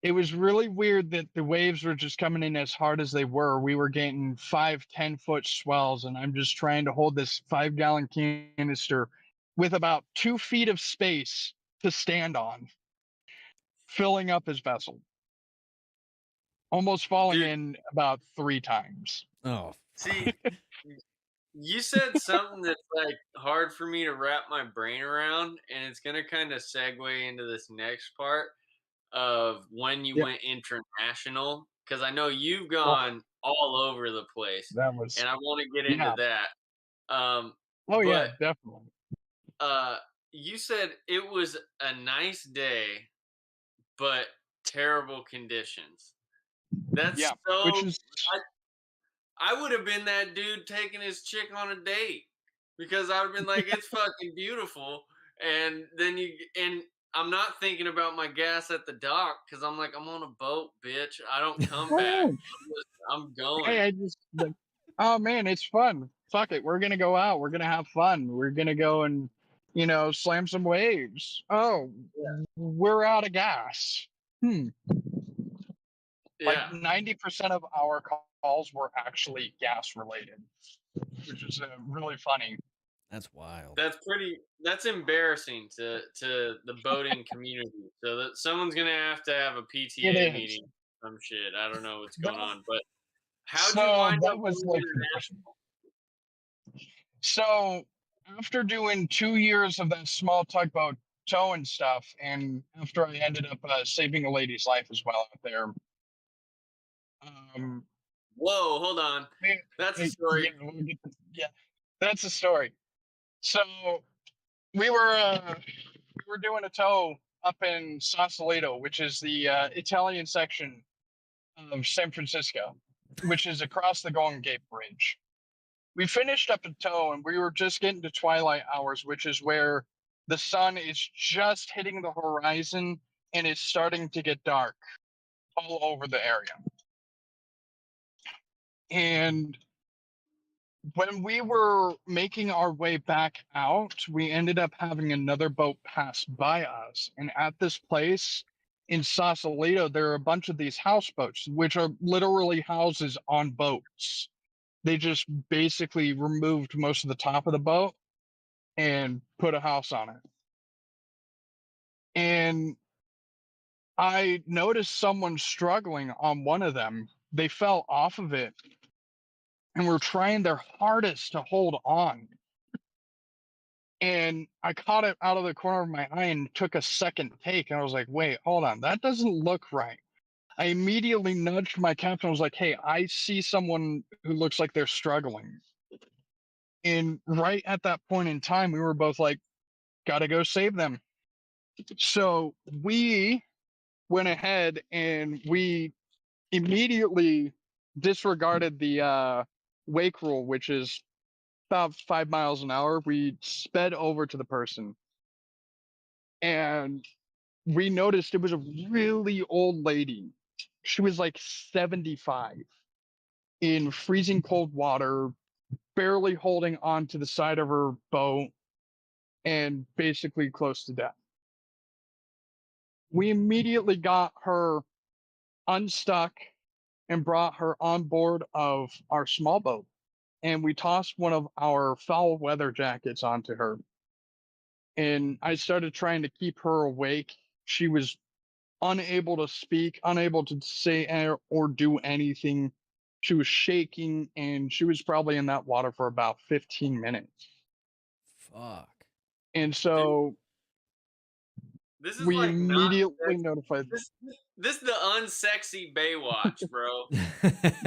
[SPEAKER 3] It was really weird that the waves were just coming in as hard as they were. We were getting 5-10 foot swells, and I'm just trying to hold this 5-gallon canister with about 2 feet of space to stand on, filling up his vessel, almost falling
[SPEAKER 5] Dude,
[SPEAKER 3] in about 3 times.
[SPEAKER 4] Oh,
[SPEAKER 5] see, you said something that's like hard for me to wrap my brain around, and it's gonna kind of segue into this next part of when you
[SPEAKER 3] Yeah.
[SPEAKER 5] went international, because I know you've
[SPEAKER 3] Oh,
[SPEAKER 5] gone all over the place,
[SPEAKER 3] that was,
[SPEAKER 5] and I want to get into
[SPEAKER 3] yeah.
[SPEAKER 5] that.
[SPEAKER 3] Oh, yeah,
[SPEAKER 5] But
[SPEAKER 3] definitely.
[SPEAKER 5] uh, you said it was a nice day, but terrible conditions. That's
[SPEAKER 3] Yeah. Which
[SPEAKER 5] so.
[SPEAKER 3] is,
[SPEAKER 5] I would have been that dude taking his chick on a date, because I would have been like, it's fucking beautiful. And then and I'm not thinking about my gas at the dock, because I'm like, I'm on a boat, bitch. I don't come back.
[SPEAKER 3] oh,
[SPEAKER 5] I'm going.
[SPEAKER 3] hey, I just like, oh man, it's fun. Fuck it, we're gonna go out. We're gonna have fun. We're gonna go and slam some waves. Oh, we're out of gas. Like
[SPEAKER 5] Yeah.
[SPEAKER 3] 90% of our calls were actually gas related, which is really funny.
[SPEAKER 4] that's wild.
[SPEAKER 5] That's embarrassing to the boating community. So that someone's gonna have a
[SPEAKER 3] It
[SPEAKER 5] PTA
[SPEAKER 3] is.
[SPEAKER 5] meeting, some shit. I don't know what's going
[SPEAKER 3] That,
[SPEAKER 5] on, but how'd you
[SPEAKER 3] so
[SPEAKER 5] wind
[SPEAKER 3] that
[SPEAKER 5] up
[SPEAKER 3] was
[SPEAKER 5] going
[SPEAKER 3] like
[SPEAKER 5] international?
[SPEAKER 3] so after doing 2 years of that small tugboat tow and stuff, and after I ended up saving a lady's life as well out there. Um,
[SPEAKER 5] Whoa, hold on. That's a story.
[SPEAKER 3] yeah, yeah, that's the story. So we were doing a tow up in Sausalito, which is the Italian section of San Francisco, which is across the Golden Gate Bridge. We finished up a tow, and we were just getting to twilight hours, which is where the sun is just hitting the horizon and it's starting to get dark all over the area. And when we were making our way back out, we ended up having another boat pass by us. And at this place in Sausalito, there are a bunch of these houseboats, which are literally houses on boats. They just basically removed most of the top of the boat and put a house on it. And I noticed someone struggling on one of them. They fell off of it and were trying their hardest to hold on. And I caught it out of the corner of my eye and took a second take. And I was like, wait, hold on. That doesn't look right. I immediately nudged my captain. I was like, hey, I see someone who looks like they're struggling. And right at that point in time, we were both like, gotta go save them. So we went ahead and we immediately disregarded the wake rule, which is about 5 miles an hour. We sped over to the person and we noticed it was a really old lady. She was like 75 in freezing cold water, barely holding on to the side of her boat and basically close to death. We immediately got her unstuck and brought her on board of our small boat. And we tossed one of our foul weather jackets onto her. And I started trying to keep her awake. She was unable to speak, unable to say or do anything. She was shaking, and she was probably in that water for about 15 minutes.
[SPEAKER 4] Fuck.
[SPEAKER 3] And so
[SPEAKER 5] This is
[SPEAKER 3] we
[SPEAKER 5] like not
[SPEAKER 3] immediately notified
[SPEAKER 5] this the unsexy Baywatch, bro.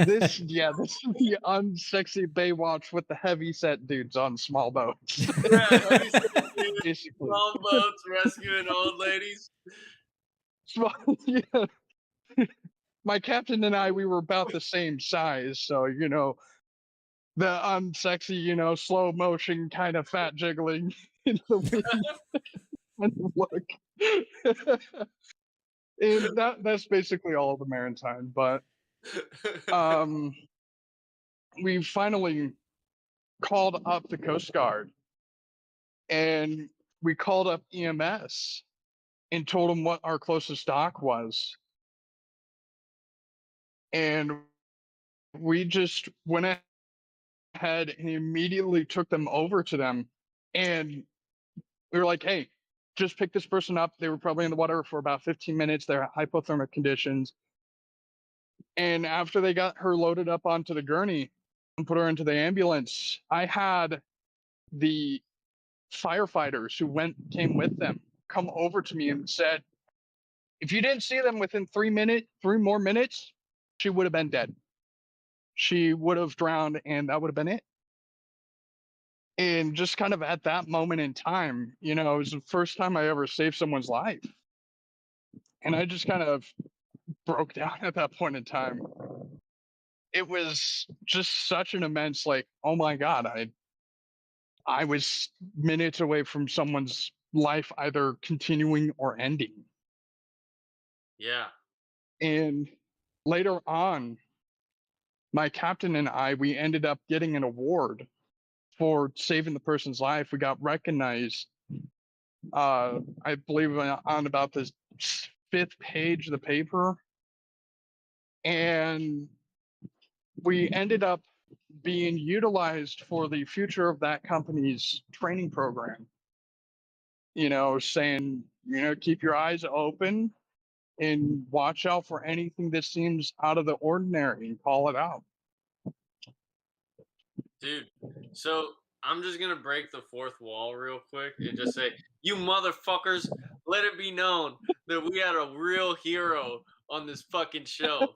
[SPEAKER 3] this. Yeah, this is the unsexy Baywatch with the heavy set dudes on small boats.
[SPEAKER 5] Yeah, have you seen dudes
[SPEAKER 3] Basically,
[SPEAKER 5] on boats rescuing old ladies?
[SPEAKER 3] yeah. My captain and I, we were about the same size, so the unsexy, slow motion kind of fat jiggling in the wind kind of look. And that's basically all of the maritime. But we finally called up the Coast Guard and we called up EMS and told them what our closest dock was. And we just went ahead and immediately took them over to them. And we were like, hey, just pick this person up. They were probably in the water for about 15 minutes. They're hypothermic conditions. And after they got her loaded up onto the gurney and put her into the ambulance, I had the firefighters who came with them come over to me and said, if you didn't see them within 3 more minutes, she would have been dead. She would have drowned and that would have been it. And just kind of at that moment in time, it was the first time I ever saved someone's life. And I just kind of broke down at that point in time. It was just such an immense, like, oh my God, I was minutes away from someone's life either continuing or ending.
[SPEAKER 5] Yeah.
[SPEAKER 3] And later on, my captain and we ended up getting an award for saving the person's life. We got recognized, I believe, on about the 5th page of the paper. And we ended up being utilized for the future of that company's training program. Saying, keep your eyes open and watch out for anything that seems out of the ordinary and call it out.
[SPEAKER 5] Dude, so I'm just gonna break the fourth wall real quick and just say, you motherfuckers, let it be known that we had a real hero on this fucking show.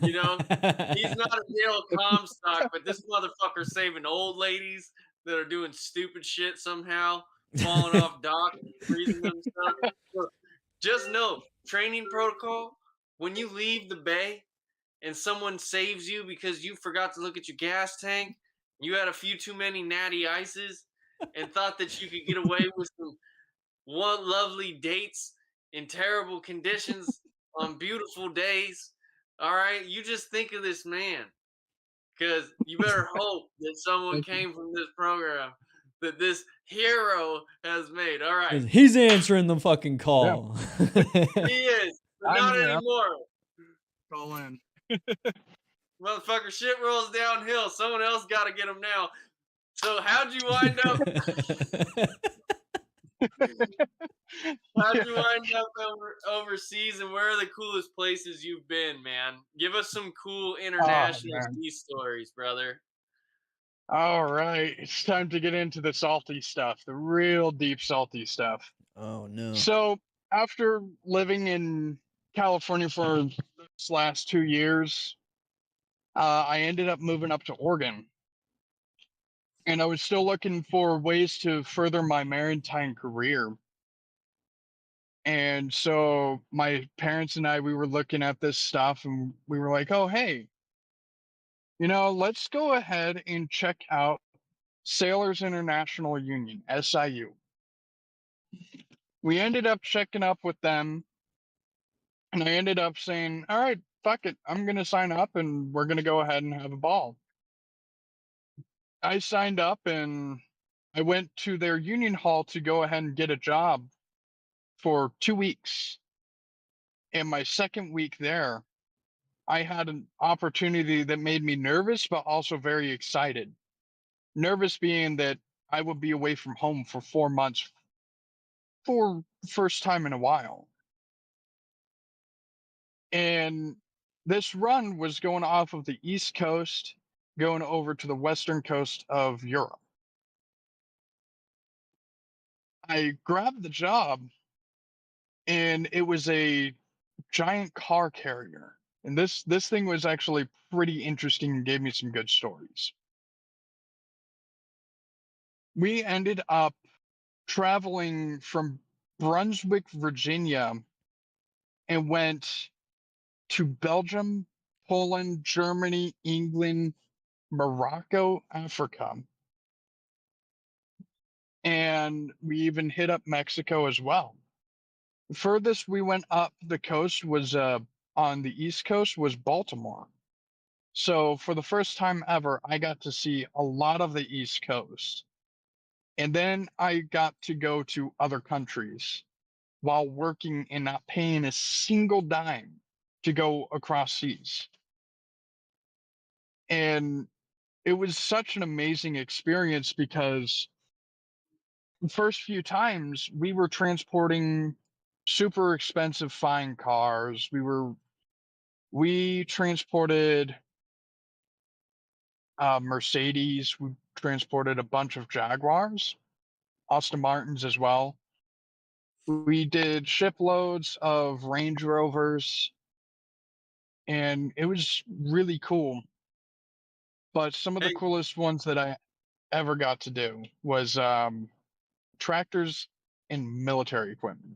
[SPEAKER 5] He's not a real Comstock, but this motherfucker saving old ladies that are doing stupid shit somehow, falling off docks, freezing themselves. So just know, training protocol, when you leave the bay and someone saves you because you forgot to look at your gas tank, you had a few too many natty ices and thought that you could get away with some lovely dates in terrible conditions on beautiful days. All right, you just think of this man. because you better hope that someone
[SPEAKER 3] Thank you.
[SPEAKER 5] came from this program that this hero has made. All right,
[SPEAKER 4] He's answering the fucking call.
[SPEAKER 5] he is, but
[SPEAKER 3] I'm
[SPEAKER 5] not
[SPEAKER 3] here. I'm
[SPEAKER 5] anymore.
[SPEAKER 3] call in.
[SPEAKER 5] Motherfucker, shit rolls downhill. Someone else got to get him now. So how'd you wind up? How'd
[SPEAKER 3] Yeah.
[SPEAKER 5] you wind up overseas, and where are the coolest places you've been, man? Give us some cool
[SPEAKER 3] Oh
[SPEAKER 5] international
[SPEAKER 3] man.
[SPEAKER 5] sea stories, brother.
[SPEAKER 3] All right. It's time to get into the salty stuff, the real deep salty stuff.
[SPEAKER 4] Oh no.
[SPEAKER 3] So after living in California for this last 2 years, I ended up moving up to Oregon. And I was still looking for ways to further my maritime career. And so my parents and I, we were looking at this stuff and we were like, oh, hey, let's go ahead and check out Sailors International Union, SIU. We ended up checking up with them and I ended up saying, all right, fuck it. I'm going to sign up and we're going to go ahead and have a ball. I signed up and I went to their union hall to go ahead and get a job for 2 weeks. In my second week there, I had an opportunity that made me nervous, but also very excited. Nervous being that I would be away from home for 4 months for the first time in a while. And this run was going off of the East Coast, going over to the Western coast of Europe. I grabbed the job and it was a giant car carrier. And this thing was actually pretty interesting and gave me some good stories. We ended up traveling from Brunswick, Virginia, and went to Belgium, Poland, Germany, England, Morocco, Africa. And we even hit up Mexico as well. The furthest we went up the coast was on the East Coast was Baltimore. So for the first time ever, I got to see a lot of the East Coast. And then I got to go to other countries while working and not paying a single dime to go across seas. And it was such an amazing experience because the first few times we were transporting super expensive fine cars. We transported Mercedes, we transported a bunch of Jaguars, Aston Martins as well. We did shiploads of Range Rovers, and it was really cool. But some of the
[SPEAKER 5] Hey,
[SPEAKER 3] coolest ones that I ever got to do was tractors and military equipment.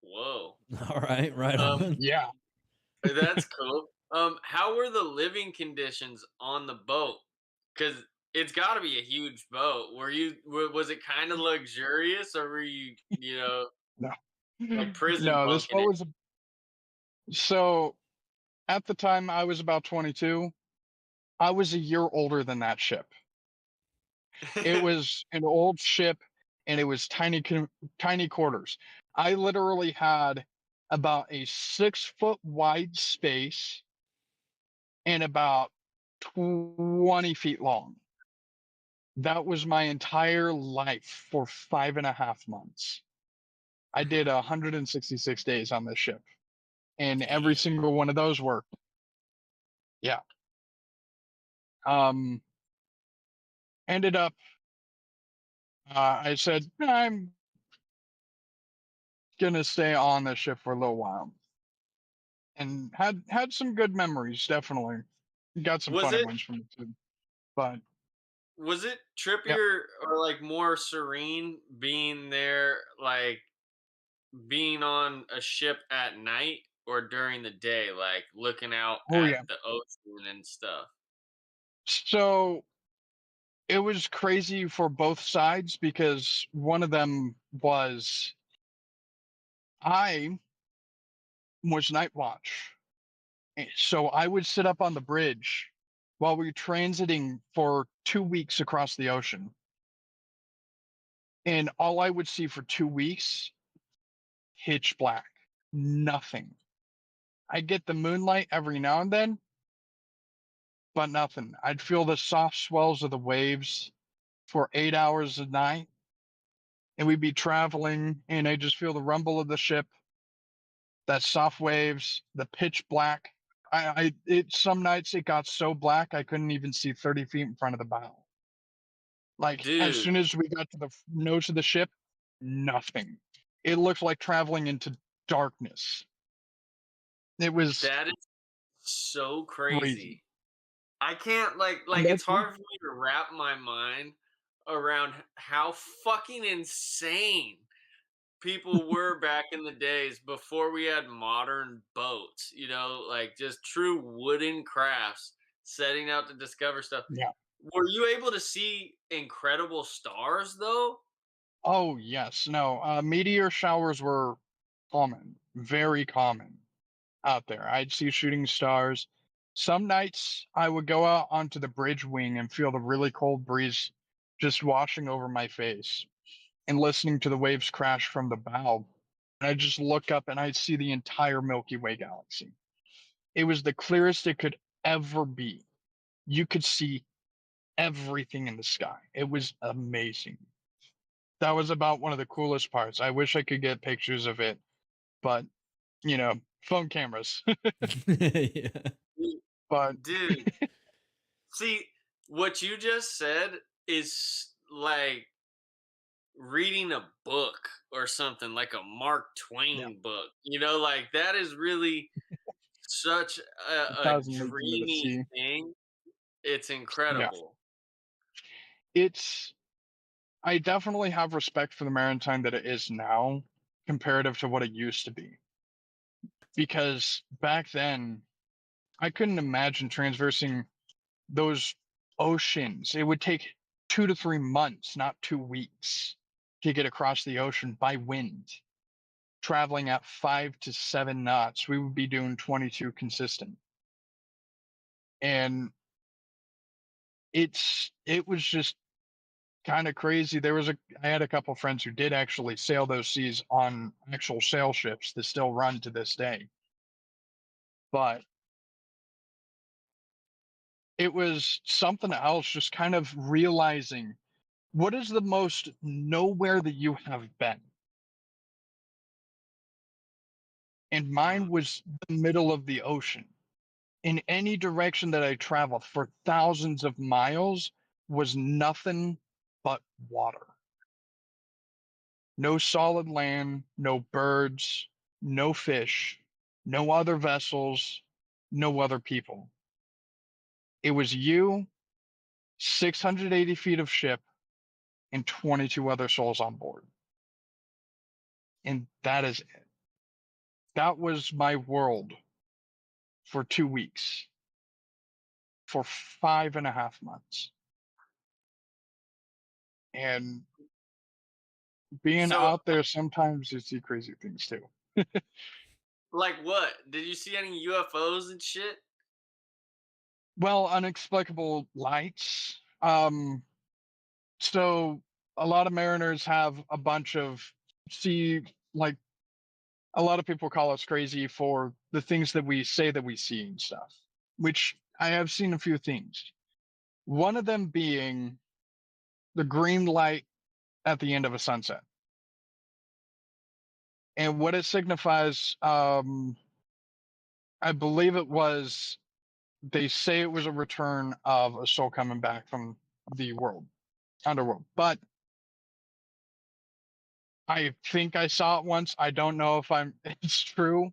[SPEAKER 5] whoa,
[SPEAKER 4] All right, right on.
[SPEAKER 3] Yeah.
[SPEAKER 5] that's cool. How were the living conditions on the boat? Because it's got to be a huge boat. Was it kind of luxurious, or were you,
[SPEAKER 3] No.
[SPEAKER 5] like prison
[SPEAKER 3] No, this
[SPEAKER 5] bunking
[SPEAKER 3] boat was so at the time I was about 22. I was a year older than that ship. It
[SPEAKER 5] it?
[SPEAKER 3] was an old ship and it was tiny quarters. I literally had about a 6 foot wide space and about 20 feet long. That was my entire life for 5.5 months. I did 166 days on this ship, and every
[SPEAKER 4] Damn.
[SPEAKER 3] single one of those worked. Yeah. Um, ended up, I said, I'm going to stay on this ship for a little while. And had some good memories, definitely. Got some
[SPEAKER 5] was
[SPEAKER 3] funny
[SPEAKER 5] it
[SPEAKER 3] ones from it too. But
[SPEAKER 5] was it
[SPEAKER 3] yeah.
[SPEAKER 5] trippier or like more serene being there, like being on a ship at night or during the day, like looking out
[SPEAKER 3] Oh
[SPEAKER 5] at
[SPEAKER 3] yeah.
[SPEAKER 5] the ocean and stuff?
[SPEAKER 3] So it was crazy for both sides because one of them was I was night watch. So I would sit up on the bridge while we were transiting for 2 weeks across the ocean. And all I would see for 2 weeks, pitch black, nothing. I get the moonlight every now and then, but nothing. I'd feel the soft swells of the waves for 8 hours a night, and we'd be traveling, and I just feel the rumble of the ship, that soft waves, the pitch black. Some nights it got so black I couldn't even see 30 feet in front of the bow. Like as
[SPEAKER 5] Dude,
[SPEAKER 3] soon as we got to the nose of the ship, nothing. It looked like traveling into darkness. It was
[SPEAKER 5] that is so
[SPEAKER 3] crazy.
[SPEAKER 5] crazy. I can't
[SPEAKER 3] And
[SPEAKER 5] it's
[SPEAKER 3] that's
[SPEAKER 5] hard for me to wrap my mind around how fucking insane people were back in the days before we had modern boats, like just true wooden crafts setting out to discover stuff.
[SPEAKER 3] yeah.
[SPEAKER 5] Were you able to see incredible stars though?
[SPEAKER 3] Oh yes. No. Meteor showers were common, very common out there. I'd see shooting stars. Some nights I would go out onto the bridge wing and feel the really cold breeze just washing over my face and listening to the waves crash from the bow. And I just look up and I'd see the entire Milky Way galaxy. It was the clearest it could ever be. You could see everything in the sky. It was amazing. That was about one of the coolest parts. I wish I could get pictures of it, but phone cameras.
[SPEAKER 4] Yeah.
[SPEAKER 3] But
[SPEAKER 5] Dude, see, what you just said is like reading a book or something, like a Mark
[SPEAKER 3] yeah,
[SPEAKER 5] Twain book. Like that is really such
[SPEAKER 3] a
[SPEAKER 5] a
[SPEAKER 3] thousand leagues under the
[SPEAKER 5] dreamy
[SPEAKER 3] sea.
[SPEAKER 5] thing. It's
[SPEAKER 3] Yeah.
[SPEAKER 5] incredible.
[SPEAKER 3] It's I definitely have respect for the maritime that it is now comparative to what it used to be. Because back then I couldn't imagine traversing those oceans. It would take 2 to 3 months, not 2 weeks, to get across the ocean by wind. Traveling at 5 to 7 knots, we would be doing 22 consistent. And it was just kind of crazy. I had a couple friends who did actually sail those seas on actual sail ships that still run to this day. But it was something else, just kind of realizing what is the most nowhere that you have been. And mine was the middle of the ocean. In any direction that I traveled for thousands of miles was nothing but water. No solid land, no birds, no fish, no other vessels, no other people. It was you, 680 feet of ship, and 22 other souls on board. And that is it. That was my world for 2 weeks, for 5.5 months. And being
[SPEAKER 5] So,
[SPEAKER 3] out there, sometimes you see crazy things too.
[SPEAKER 5] like what? Did you see any UFOs and shit?
[SPEAKER 3] Well, unexplicable lights. So a lot of mariners have a bunch of see like a lot of people call us crazy for the things that we say that we see and stuff, which I have seen a few things. One of them being the green light at the end of a sunset. And what it signifies, I believe they say it was a return of a soul coming back from the underworld. But I think I saw it once. I don't know if it's true.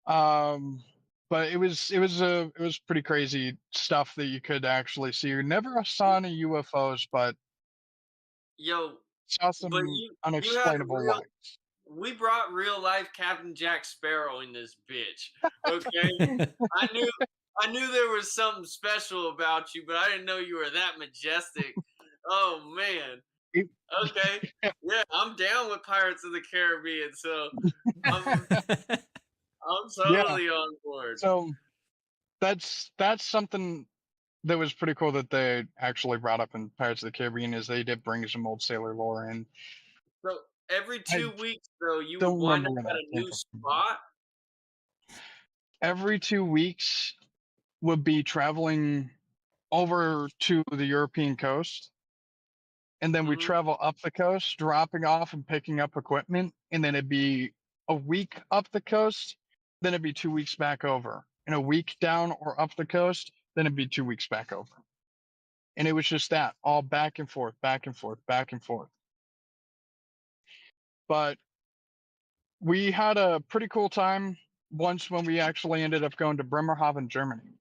[SPEAKER 3] But it was pretty crazy stuff that you could actually see. You never saw any UFOs, but
[SPEAKER 5] Yo,
[SPEAKER 3] saw
[SPEAKER 5] but
[SPEAKER 3] some
[SPEAKER 5] you had
[SPEAKER 3] unexplainable
[SPEAKER 5] real
[SPEAKER 3] lights.
[SPEAKER 5] we brought real life Captain Jack Sparrow in this bitch. Okay? I knew I knew there was something special about you, but I didn't know you were that majestic. Oh man.
[SPEAKER 3] It-
[SPEAKER 5] Okay. Yeah, I'm down with Pirates of the Caribbean, so I'm I'm
[SPEAKER 3] yeah.
[SPEAKER 5] totally on board.
[SPEAKER 3] So that's something that was pretty cool that they actually brought up in Pirates of the Caribbean, is they did bring some old sailor lore in.
[SPEAKER 5] So every
[SPEAKER 3] I
[SPEAKER 5] 2 weeks, though, you would
[SPEAKER 3] don't
[SPEAKER 5] wind
[SPEAKER 3] remember
[SPEAKER 5] up
[SPEAKER 3] where
[SPEAKER 5] at
[SPEAKER 3] that
[SPEAKER 5] a
[SPEAKER 3] came
[SPEAKER 5] new
[SPEAKER 3] from.
[SPEAKER 5] spot.
[SPEAKER 3] Every 2 weeks would be traveling over to the European coast, and then we
[SPEAKER 5] Mhm.
[SPEAKER 3] travel up the coast, dropping off and picking up equipment, and then it'd be a week up the coast, then it'd be 2 weeks back over, and a week down or up the coast, then it'd be 2 weeks back over. And it was just that, all back and forth, back and forth, back and forth. But we had a pretty cool time once when we actually ended up going to Bremerhaven, Germany.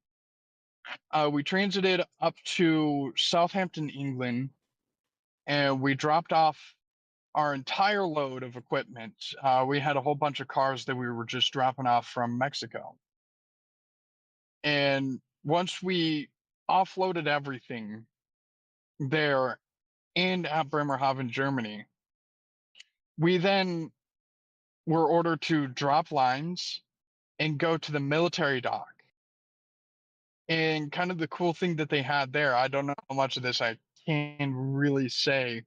[SPEAKER 3] We transited up to Southampton, England, and we dropped off our entire load of equipment. We had a whole bunch of cars that we were just dropping off from Mexico. And once we offloaded everything there and at Bremerhaven, Germany, we then were ordered to drop lines and go to the military dock. And kind of the cool thing that they had there, I don't know how much of this I can really say,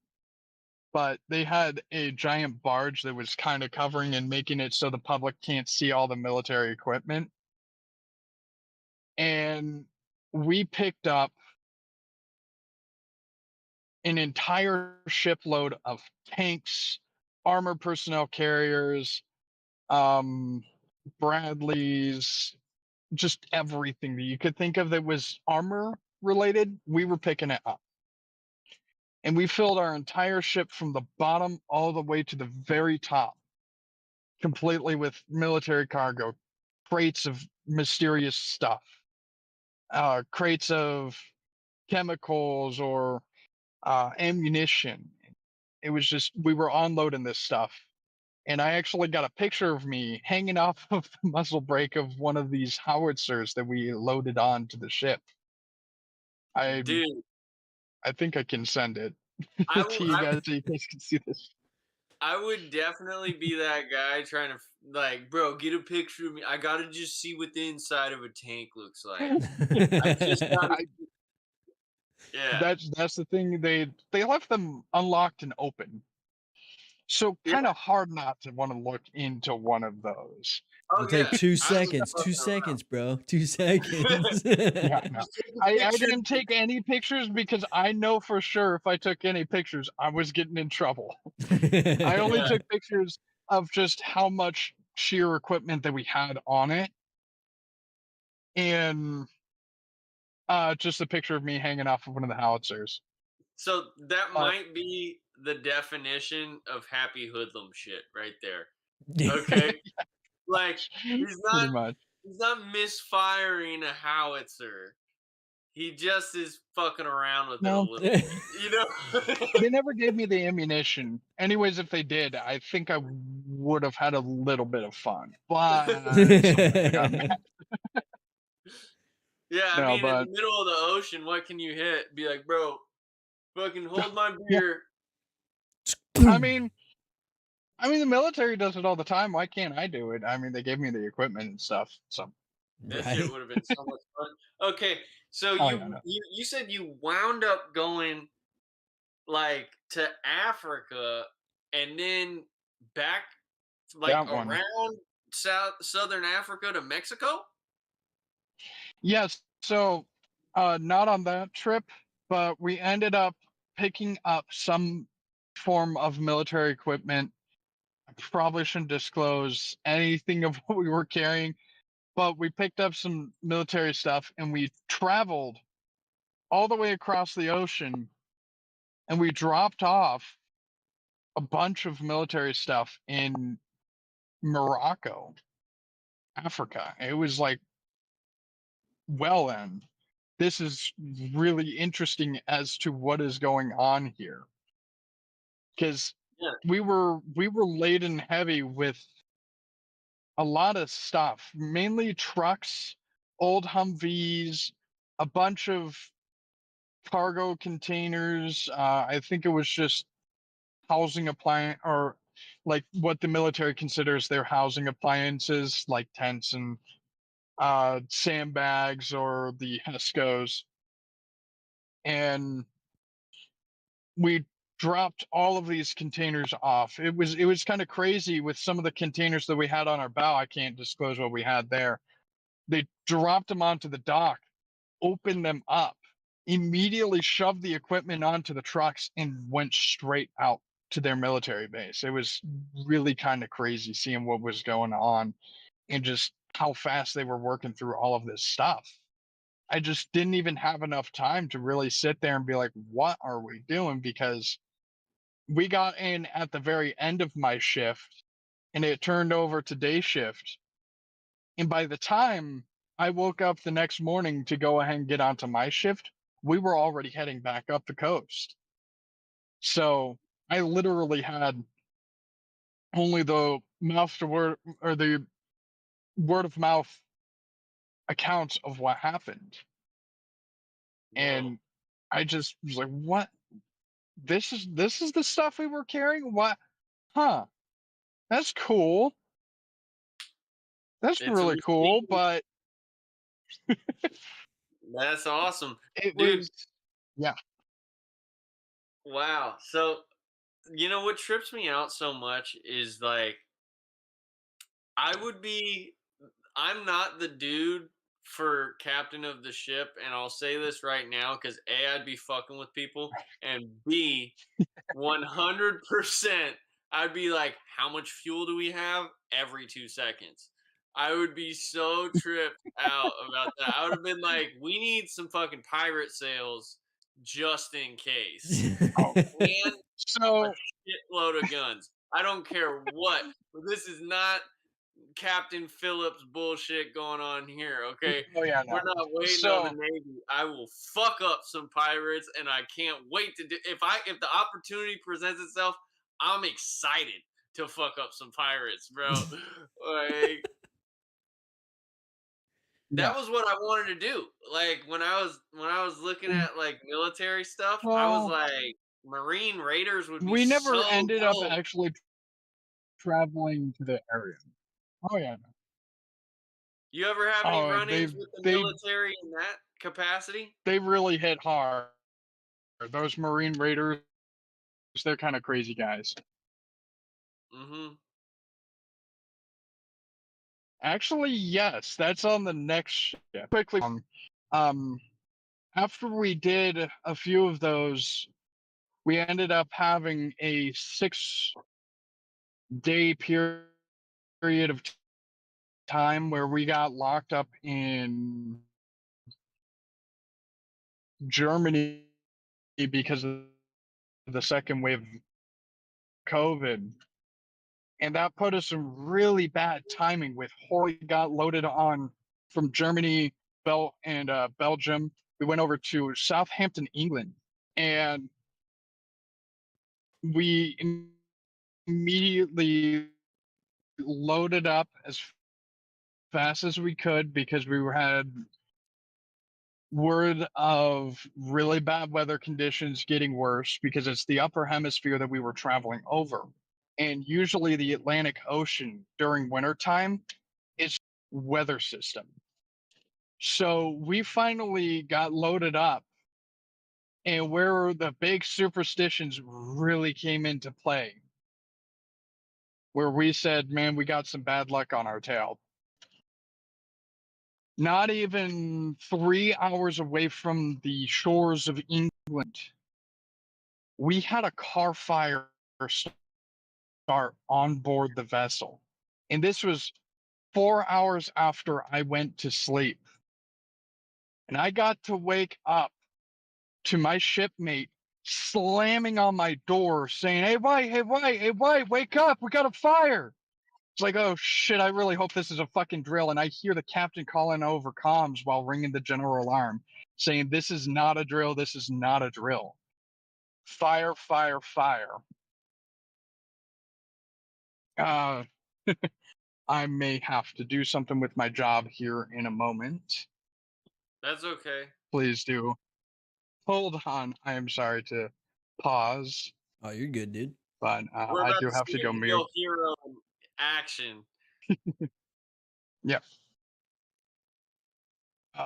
[SPEAKER 3] but they had a giant barge that was kind of covering and making it so the public can't see all the military equipment. And we picked up an entire shipload of tanks, armored personnel carriers, um, Bradleys, just everything that you could think of that was armor related. We were picking it up. And we filled our entire ship from the bottom all the way to the very top completely with military cargo, crates of mysterious stuff, crates of chemicals or ammunition. It was just, we were unloading this stuff. And I actually got a picture of me hanging off of the muzzle brake of one of these howitzers that we loaded onto the ship. I
[SPEAKER 5] Dude,
[SPEAKER 3] I think I can send it
[SPEAKER 5] I,
[SPEAKER 3] to
[SPEAKER 5] w-
[SPEAKER 3] you
[SPEAKER 5] I
[SPEAKER 3] guys so you guys can see this.
[SPEAKER 5] I would definitely be that guy trying to like, bro, get a picture of me. I gotta just see what the inside of a tank looks like. I just gotta,
[SPEAKER 3] I,
[SPEAKER 5] yeah,
[SPEAKER 3] that's the thing. They left them unlocked and open, so
[SPEAKER 5] yeah.
[SPEAKER 3] kind of hard not to want to look into one of those.
[SPEAKER 5] Oh
[SPEAKER 4] It'll take
[SPEAKER 5] yeah,
[SPEAKER 4] 2 seconds.
[SPEAKER 5] I
[SPEAKER 4] 2 seconds, bro. 2 seconds.
[SPEAKER 3] Yeah, no,
[SPEAKER 5] just take a
[SPEAKER 3] I
[SPEAKER 5] picture.
[SPEAKER 3] didn't take any pictures because I know for sure if I took any pictures, I was getting in trouble. I only
[SPEAKER 5] Yeah.
[SPEAKER 3] took pictures of just how much sheer equipment that we had on it, and just a picture of me hanging off of one of the howitzers.
[SPEAKER 5] So that
[SPEAKER 3] But
[SPEAKER 5] might be the definition of happy hoodlum shit right there. Okay, like he's not
[SPEAKER 3] pretty much.
[SPEAKER 5] he's not misfiring a howitzer. He just is fucking around with it a
[SPEAKER 3] No,
[SPEAKER 5] little bit, you know.
[SPEAKER 3] they never gave me the ammunition. Anyways, if they did, I think I would have had a little bit of fun. But sometimes I got mad.
[SPEAKER 5] Yeah, I
[SPEAKER 3] No,
[SPEAKER 5] mean, in the
[SPEAKER 3] but
[SPEAKER 5] middle of the ocean, what can you hit? Be like, bro, fucking hold my
[SPEAKER 3] yeah,
[SPEAKER 5] beer.
[SPEAKER 3] I mean, the military does it all the time. Why can't I do it? I mean, they gave me the equipment and stuff. So,
[SPEAKER 5] That shit
[SPEAKER 4] Right?
[SPEAKER 5] would have been so much fun. Okay, so
[SPEAKER 3] oh yeah, no.
[SPEAKER 5] you said you wound up going like to Africa and then back like
[SPEAKER 3] That one.
[SPEAKER 5] around southern Africa to Mexico?
[SPEAKER 3] Yes. So, not on that trip, but we ended up picking up some form of military equipment. I probably shouldn't disclose anything of what we were carrying, but we picked up some military stuff and we traveled all the way across the ocean and we dropped off a bunch of military stuff in Morocco, Africa. It was like, well, then this is really interesting as to what is going on here, because
[SPEAKER 5] Yeah.
[SPEAKER 3] we were laden heavy with a lot of stuff, mainly trucks, old Humvees, a bunch of cargo containers. I think it was just housing appliance, or like what the military considers their housing appliances, like tents and sandbags or the Hescos, and we dropped all of these containers off. It was kind of crazy with some of the containers that we had on our bow. I can't disclose what we had there. They dropped them onto the dock, opened them up, immediately shoved the equipment onto the trucks, and went straight out to their military base. It was really kind of crazy seeing what was going on and just how fast they were working through all of this stuff. I just didn't even have enough time to really sit there and be like, what are we doing? Because we got in at the very end of my shift and it turned over to day shift. And by the time I woke up the next morning to go ahead and get onto my shift, we were already heading back up the coast. So I literally had only the mouth to word or the word of mouth accounts of what happened.
[SPEAKER 5] Whoa.
[SPEAKER 3] And I just was like, what? This is the stuff we were carrying? What? Huh. That's cool. That's
[SPEAKER 5] It's a
[SPEAKER 3] really cool,
[SPEAKER 5] machine.
[SPEAKER 3] but
[SPEAKER 5] That's awesome.
[SPEAKER 3] it
[SPEAKER 5] Dude,
[SPEAKER 3] was yeah.
[SPEAKER 5] wow. So, you know what trips me out so much is like I would be I'm not the dude for captain of the ship, and I'll say this right now because A, I'd be fucking with people, and B, 100%, I'd be like, how much fuel do we have? Every 2 seconds. I would be so tripped out about that. I would have been like, we need some fucking pirate sails just in case.
[SPEAKER 3] Oh.
[SPEAKER 5] And a
[SPEAKER 3] So
[SPEAKER 5] shitload of guns. I don't care what. But this is not Captain Phillips bullshit going on here, okay?
[SPEAKER 3] oh yeah,
[SPEAKER 5] We're
[SPEAKER 3] no.
[SPEAKER 5] not waiting on the
[SPEAKER 3] So
[SPEAKER 5] Navy. I will fuck up some pirates, and I can't wait to do. If the opportunity presents itself, I'm excited to fuck up some pirates, bro. Like
[SPEAKER 3] yeah.
[SPEAKER 5] that was what I wanted to do. Like when I was looking at like military stuff, I was
[SPEAKER 3] Well,
[SPEAKER 5] like, Marine Raiders would be
[SPEAKER 3] we never
[SPEAKER 5] so
[SPEAKER 3] ended up
[SPEAKER 5] dope.
[SPEAKER 3] actually traveling to the area. Oh yeah, no.
[SPEAKER 5] You ever have any
[SPEAKER 3] Oh,
[SPEAKER 5] run-ins with the
[SPEAKER 3] they
[SPEAKER 5] military in that capacity?
[SPEAKER 3] they really hit hard. Those Marine Raiders, they're kind of crazy guys.
[SPEAKER 5] Mm-hmm.
[SPEAKER 3] Actually, yes, that's on the next shift. Quickly, um, after we did a few of those, we ended up having a 6-day period of time where we got locked up in Germany because of the second wave of COVID. And that put us in really bad timing with we got loaded on from Germany, Belgium. We went over to Southampton, England, and we immediately loaded up as fast as we could because we had word of really bad weather conditions getting worse because it's the upper hemisphere that we were traveling over. And usually the Atlantic Ocean during wintertime is weather system. So we finally got loaded up and where the big superstitions really came into play, where we said, man, we got some bad luck on our tail. Not even 3 hours away from the shores of England, we had a car fire start on board the vessel. And this was 4 hours after I went to sleep. And I got to wake up to my shipmate slamming on my door saying, hey, White, hey, White, hey, White, wake up. We got a fire. It's like, oh, shit, I really hope this is a fucking drill. And I hear the captain calling over comms while ringing the general alarm saying, this is not a drill. This is not a drill. Fire, fire, fire. Uh, I may have to do something with my job here in a moment.
[SPEAKER 5] That's okay.
[SPEAKER 3] Please do. Hold on. I am sorry to pause,
[SPEAKER 4] Oh, you're good, dude.
[SPEAKER 3] but
[SPEAKER 5] We're
[SPEAKER 3] I
[SPEAKER 5] about
[SPEAKER 3] do
[SPEAKER 5] to
[SPEAKER 3] have
[SPEAKER 5] see
[SPEAKER 3] to
[SPEAKER 5] a
[SPEAKER 3] go mute.
[SPEAKER 5] real hero in action.
[SPEAKER 3] Yep.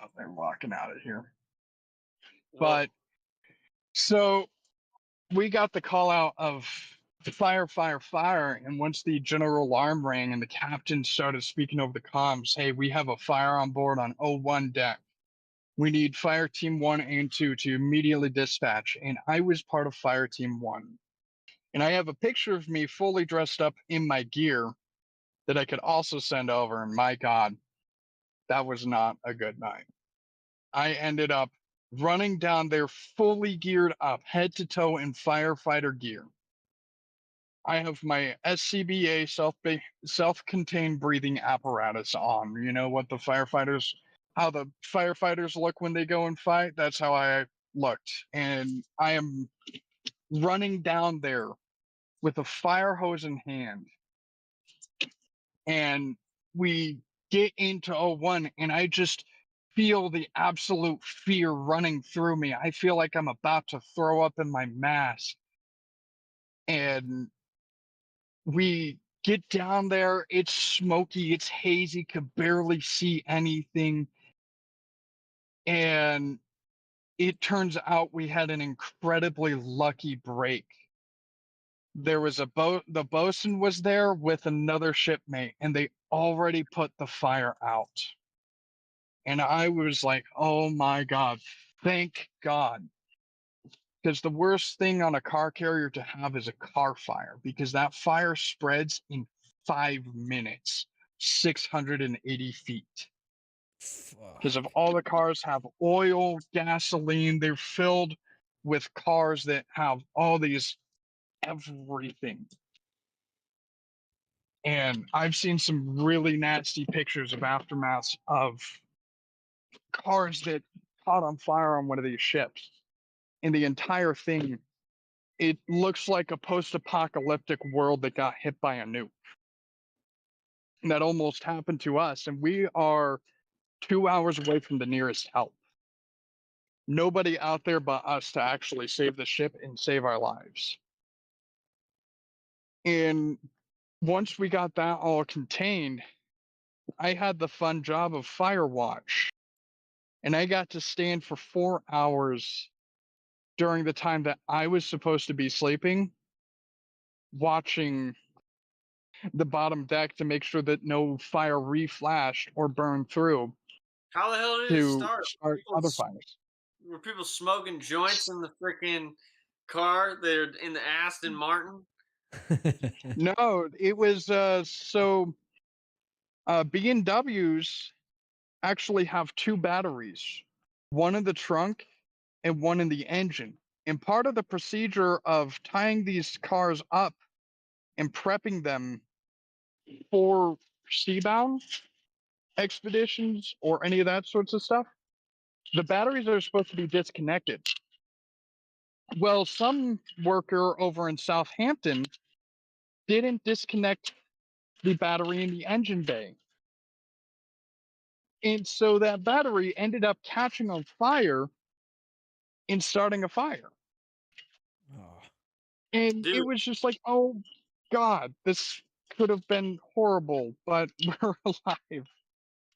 [SPEAKER 3] Oh, they're walking out of here.
[SPEAKER 5] Well,
[SPEAKER 3] But so we got the call out of fire, fire, fire. And once the general alarm rang and the captain started speaking over the comms, hey, we have a fire on board on O1 deck. We need fire team 1 and 2 to immediately dispatch. And I was part of fire team 1. And I have a picture of me fully dressed up in my gear that I could also send over. And my God, that was not a good night. I ended up running down there fully geared up, head to toe in firefighter gear. I have my SCBA self-contained breathing apparatus on. You know what how the firefighters look when they go and fight? That's how I looked. And I am running down there with a fire hose in hand. And we get into O1 and I just feel the absolute fear running through me. I feel like I'm about to throw up in my mask. And we get down there, it's smoky, it's hazy, could barely see anything. And it turns out we had an incredibly lucky break. There was the bosun was there with another shipmate, and they already put the fire out. And I was like, oh my God, thank God. Because the worst thing on a car carrier to have is a car fire, because that fire spreads in 5 minutes, 680 feet. Because of all the cars have oil, gasoline, they're filled with cars that have all these everything. And I've seen some really nasty pictures of aftermaths of cars that caught on fire on one of these ships. And the entire thing, it looks like a post-apocalyptic world that got hit by a nuke. And that almost happened to us. And we are 2 hours away from the nearest help. Nobody out there but us to actually save the ship and save our lives. And once we got that all contained, I had the fun job of fire watch. And I got to stand for 4 hours during the time that I was supposed to be sleeping, watching the bottom deck to make sure that no fire reflashed or burned through
[SPEAKER 5] how the hell did it
[SPEAKER 3] to
[SPEAKER 5] start?
[SPEAKER 3] start other fires.
[SPEAKER 5] Were people smoking joints in the freaking car? They're in the Aston Martin.
[SPEAKER 3] No, it was B&Ws actually have 2 batteries, one in the trunk and one in the engine. And part of the procedure of tying these cars up and prepping them for seabound expeditions or any of that sorts of stuff, the batteries are supposed to be disconnected. Well, some worker over in Southampton didn't disconnect the battery in the engine bay. And so that battery ended up catching on fire and starting a fire.
[SPEAKER 4] Oh,
[SPEAKER 3] And
[SPEAKER 5] Dude,
[SPEAKER 3] it was just like, oh God, this could have been horrible, but we're alive.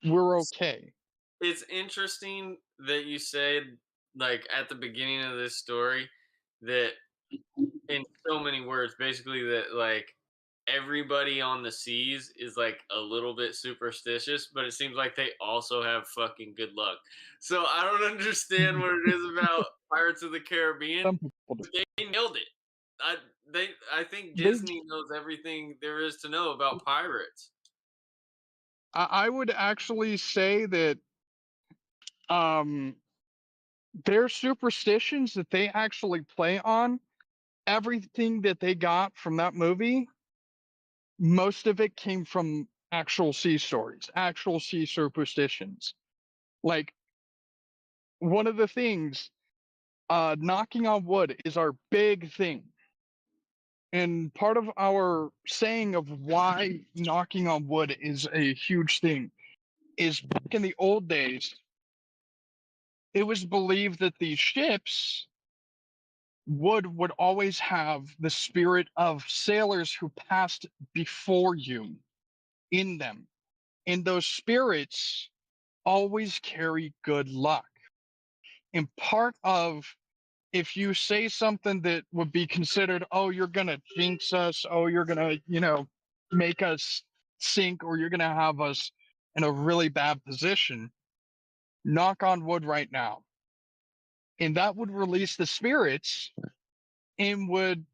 [SPEAKER 3] We're okay.
[SPEAKER 5] it's interesting that you said, like, at the beginning of this story, that in so many words, basically, that, like, everybody on the seas is, like, a little bit superstitious, but it seems like they also have fucking good luck. So I don't understand what it is about Pirates of the Caribbean.
[SPEAKER 3] Some people do.
[SPEAKER 5] They nailed it. I I think
[SPEAKER 3] They,
[SPEAKER 5] Disney knows everything there is to know about pirates.
[SPEAKER 3] I would actually say that um, their superstitions that they actually play on, everything that they got from that movie, most of it came from actual sea stories, actual sea superstitions. Like one of the things, knocking on wood is our big thing. And part of our saying of why knocking on wood is a huge thing is back in the old days, it was believed that these ships would always have the spirit of sailors who passed before you in them. And those spirits always carry good luck. And part of, if you say something that would be considered, oh, you're going to jinx us, oh, you're going to, make us sink, or you're going to have us in a really bad position, knock on wood right now. And that would release the spirits and would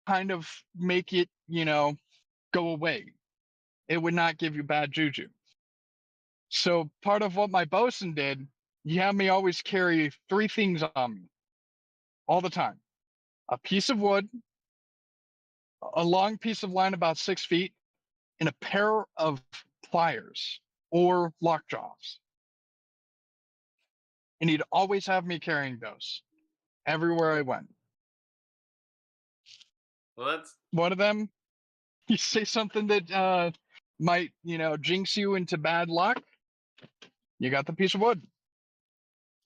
[SPEAKER 3] kind of make it, go away. It would not give you bad juju. So part of what my bosun did, he had me always carry 3 things on me all the time: a piece of wood, a long piece of line about 6 feet, and a pair of pliers or lockjaws. And he'd always have me carrying those everywhere I went.
[SPEAKER 5] Well, that's
[SPEAKER 3] One of them, you say something that might, jinx you into bad luck, you got the piece of wood.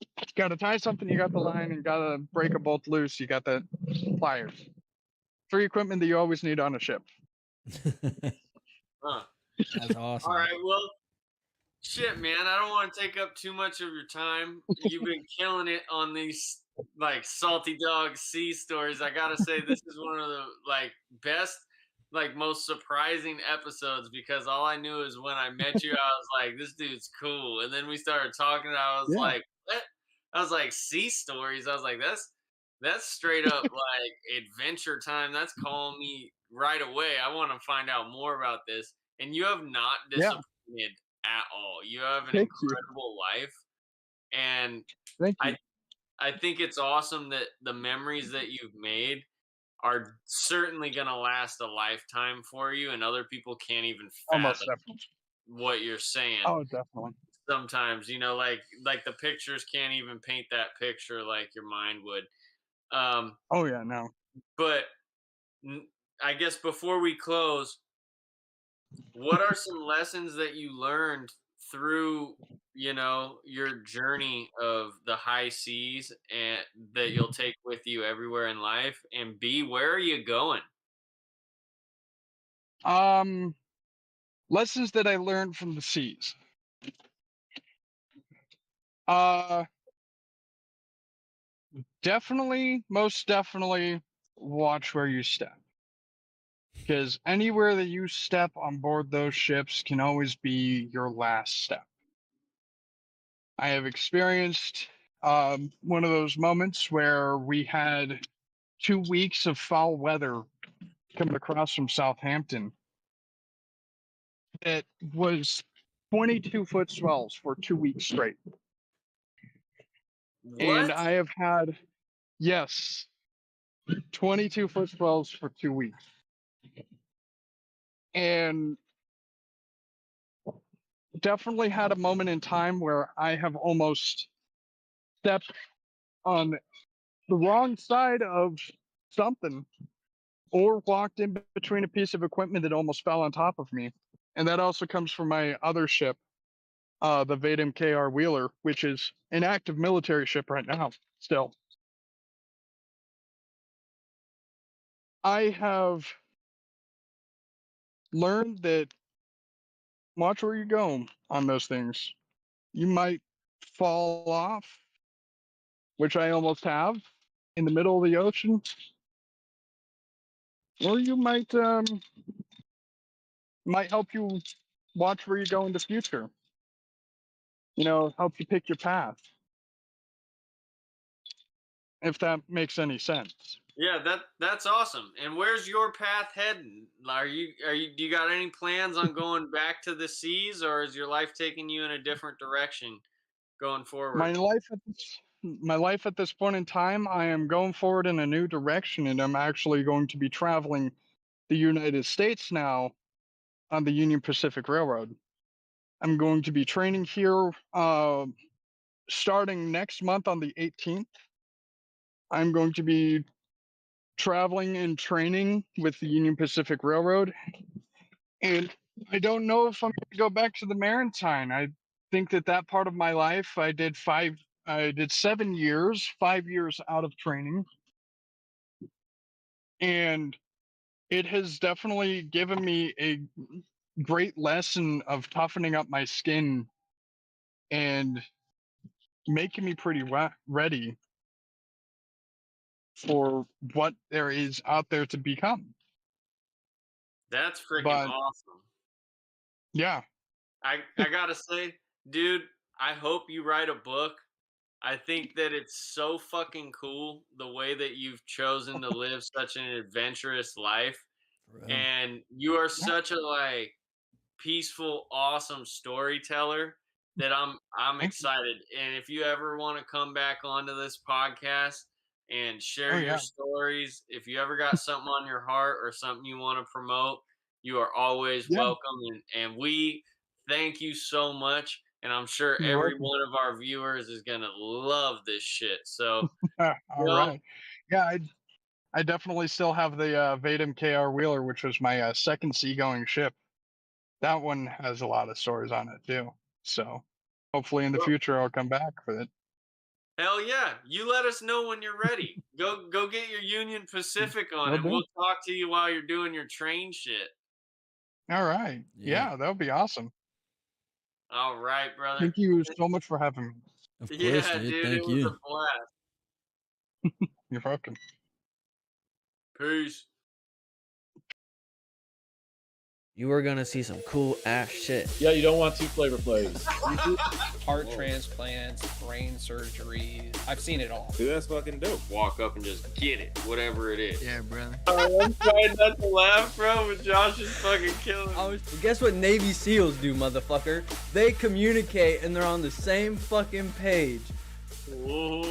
[SPEAKER 3] You got to tie something, you got the line, and got to break a bolt loose, you got the pliers. 3 equipment that you always need on a ship.
[SPEAKER 5] huh.
[SPEAKER 4] That's awesome.
[SPEAKER 5] All right. Well, shit, man. I don't want to take up too much of your time. You've been killing it on these like salty dog sea stories. I gotta say, this is one of the like best, like most surprising episodes, because all I knew is when I met you, I was like, this dude's cool. And then we started talking, I was
[SPEAKER 3] Yeah.
[SPEAKER 5] like, what? I was like, sea stories. I was like, that's straight up like adventure time. That's calling me right away. I want to find out more about this. And you have not
[SPEAKER 3] Yeah.
[SPEAKER 5] disappointed at all. You have an
[SPEAKER 3] Thank you.
[SPEAKER 5] incredible life, and
[SPEAKER 3] Thank you.
[SPEAKER 5] I think it's awesome that the memories that you've made are certainly going to last a lifetime for you, and other people can't even
[SPEAKER 3] Almost
[SPEAKER 5] fathom
[SPEAKER 3] definitely.
[SPEAKER 5] what you're saying.
[SPEAKER 3] Oh, definitely.
[SPEAKER 5] Sometimes, like the pictures can't even paint that picture like your mind would.
[SPEAKER 3] Oh, yeah, no.
[SPEAKER 5] But I guess before we close, what are some lessons that you learned through your journey of the high seas, and that you'll take with you everywhere in life? And B, where are you going?
[SPEAKER 3] Um, Lessons that I learned from the seas. Uh, Most definitely watch where you step. Because anywhere that you step on board those ships can always be your last step. I have experienced one of those moments where we had 2 weeks of foul weather coming across from Southampton. It was 22-foot swells for 2 weeks straight. And
[SPEAKER 5] What?
[SPEAKER 3] I have had, yes, 22-foot swells for 2 weeks. And definitely had a moment in time where I have almost stepped on the wrong side of something, or walked in between a piece of equipment that almost fell on top of me. And that also comes from my other ship, the Vadim KR Wheeler, which is an active military ship right now still. I have learned that watch where you go on those things. You might fall off, which I almost have, in the middle of the ocean, or you might help you watch where you go in the future. Help you pick your path, if that makes any sense.
[SPEAKER 5] Yeah, that's awesome. And where's your path heading? Do you got any plans on going back to the seas, or is your life taking you in a different direction going
[SPEAKER 3] My
[SPEAKER 5] forward?
[SPEAKER 3] life at this point in time, I am going forward in a new direction, and I'm actually going to be traveling the United States now on the Union Pacific Railroad. I'm going to be training here starting next month on the 18th. I'm going to be traveling and training with the Union Pacific Railroad. And I don't know if I'm going to go back to the Maritime. I think that part of my life, I did 7 years, 5 years out of training. And it has definitely given me a great lesson of toughening up my skin and making me pretty ready for what there is out there to become.
[SPEAKER 5] That's freaking
[SPEAKER 3] But
[SPEAKER 5] awesome.
[SPEAKER 3] yeah,
[SPEAKER 5] I gotta say, dude, I hope you write a book. I think that it's so fucking cool the way that you've chosen to live such an adventurous life.
[SPEAKER 4] For real.
[SPEAKER 5] And you are
[SPEAKER 3] yeah,
[SPEAKER 5] such a like peaceful, awesome storyteller that I'm
[SPEAKER 3] thank you.
[SPEAKER 5] excited. And if you ever want to come back onto this podcast and share
[SPEAKER 3] Oh
[SPEAKER 5] your
[SPEAKER 3] yeah,
[SPEAKER 5] stories, if you ever got something on your heart or something you want to promote, you are always
[SPEAKER 3] yeah.
[SPEAKER 5] welcome. And we thank you so much. And I'm sure
[SPEAKER 3] You're
[SPEAKER 5] every
[SPEAKER 3] welcome.
[SPEAKER 5] one of our viewers is gonna love this shit. So, you
[SPEAKER 3] All
[SPEAKER 5] know,
[SPEAKER 3] right. Yeah, I definitely still have the Vadim KR Wheeler, which was my second seagoing ship. That one has a lot of stories on it too. So hopefully in the future I'll come back for it.
[SPEAKER 5] hell yeah. You let us know when you're ready. Go get your Union Pacific on
[SPEAKER 3] Will
[SPEAKER 5] and
[SPEAKER 3] do.
[SPEAKER 5] we'll talk to you while you're doing your train shit.
[SPEAKER 3] All right.
[SPEAKER 4] Yeah.
[SPEAKER 3] Yeah, that would be awesome.
[SPEAKER 5] All right, brother.
[SPEAKER 3] Thank you so much for having me.
[SPEAKER 4] Of course,
[SPEAKER 5] Yeah,
[SPEAKER 4] dude.
[SPEAKER 5] dude, it
[SPEAKER 4] Thank
[SPEAKER 5] was a
[SPEAKER 4] you.
[SPEAKER 5] blast.
[SPEAKER 3] You're welcome.
[SPEAKER 5] Peace.
[SPEAKER 1] You are gonna see some cool ass shit.
[SPEAKER 2] Yeah, you don't want two Flavor Flays.
[SPEAKER 6] Heart transplants, brain surgeries. I've seen it all.
[SPEAKER 2] Dude, that's fucking dope.
[SPEAKER 5] Walk up and just get it, whatever it is.
[SPEAKER 1] Yeah, brother.
[SPEAKER 5] I'm trying not to laugh, bro, but Josh is fucking killing me.
[SPEAKER 1] Well, guess what Navy SEALs do, motherfucker? They communicate and they're on the same fucking page.
[SPEAKER 5] Whoa.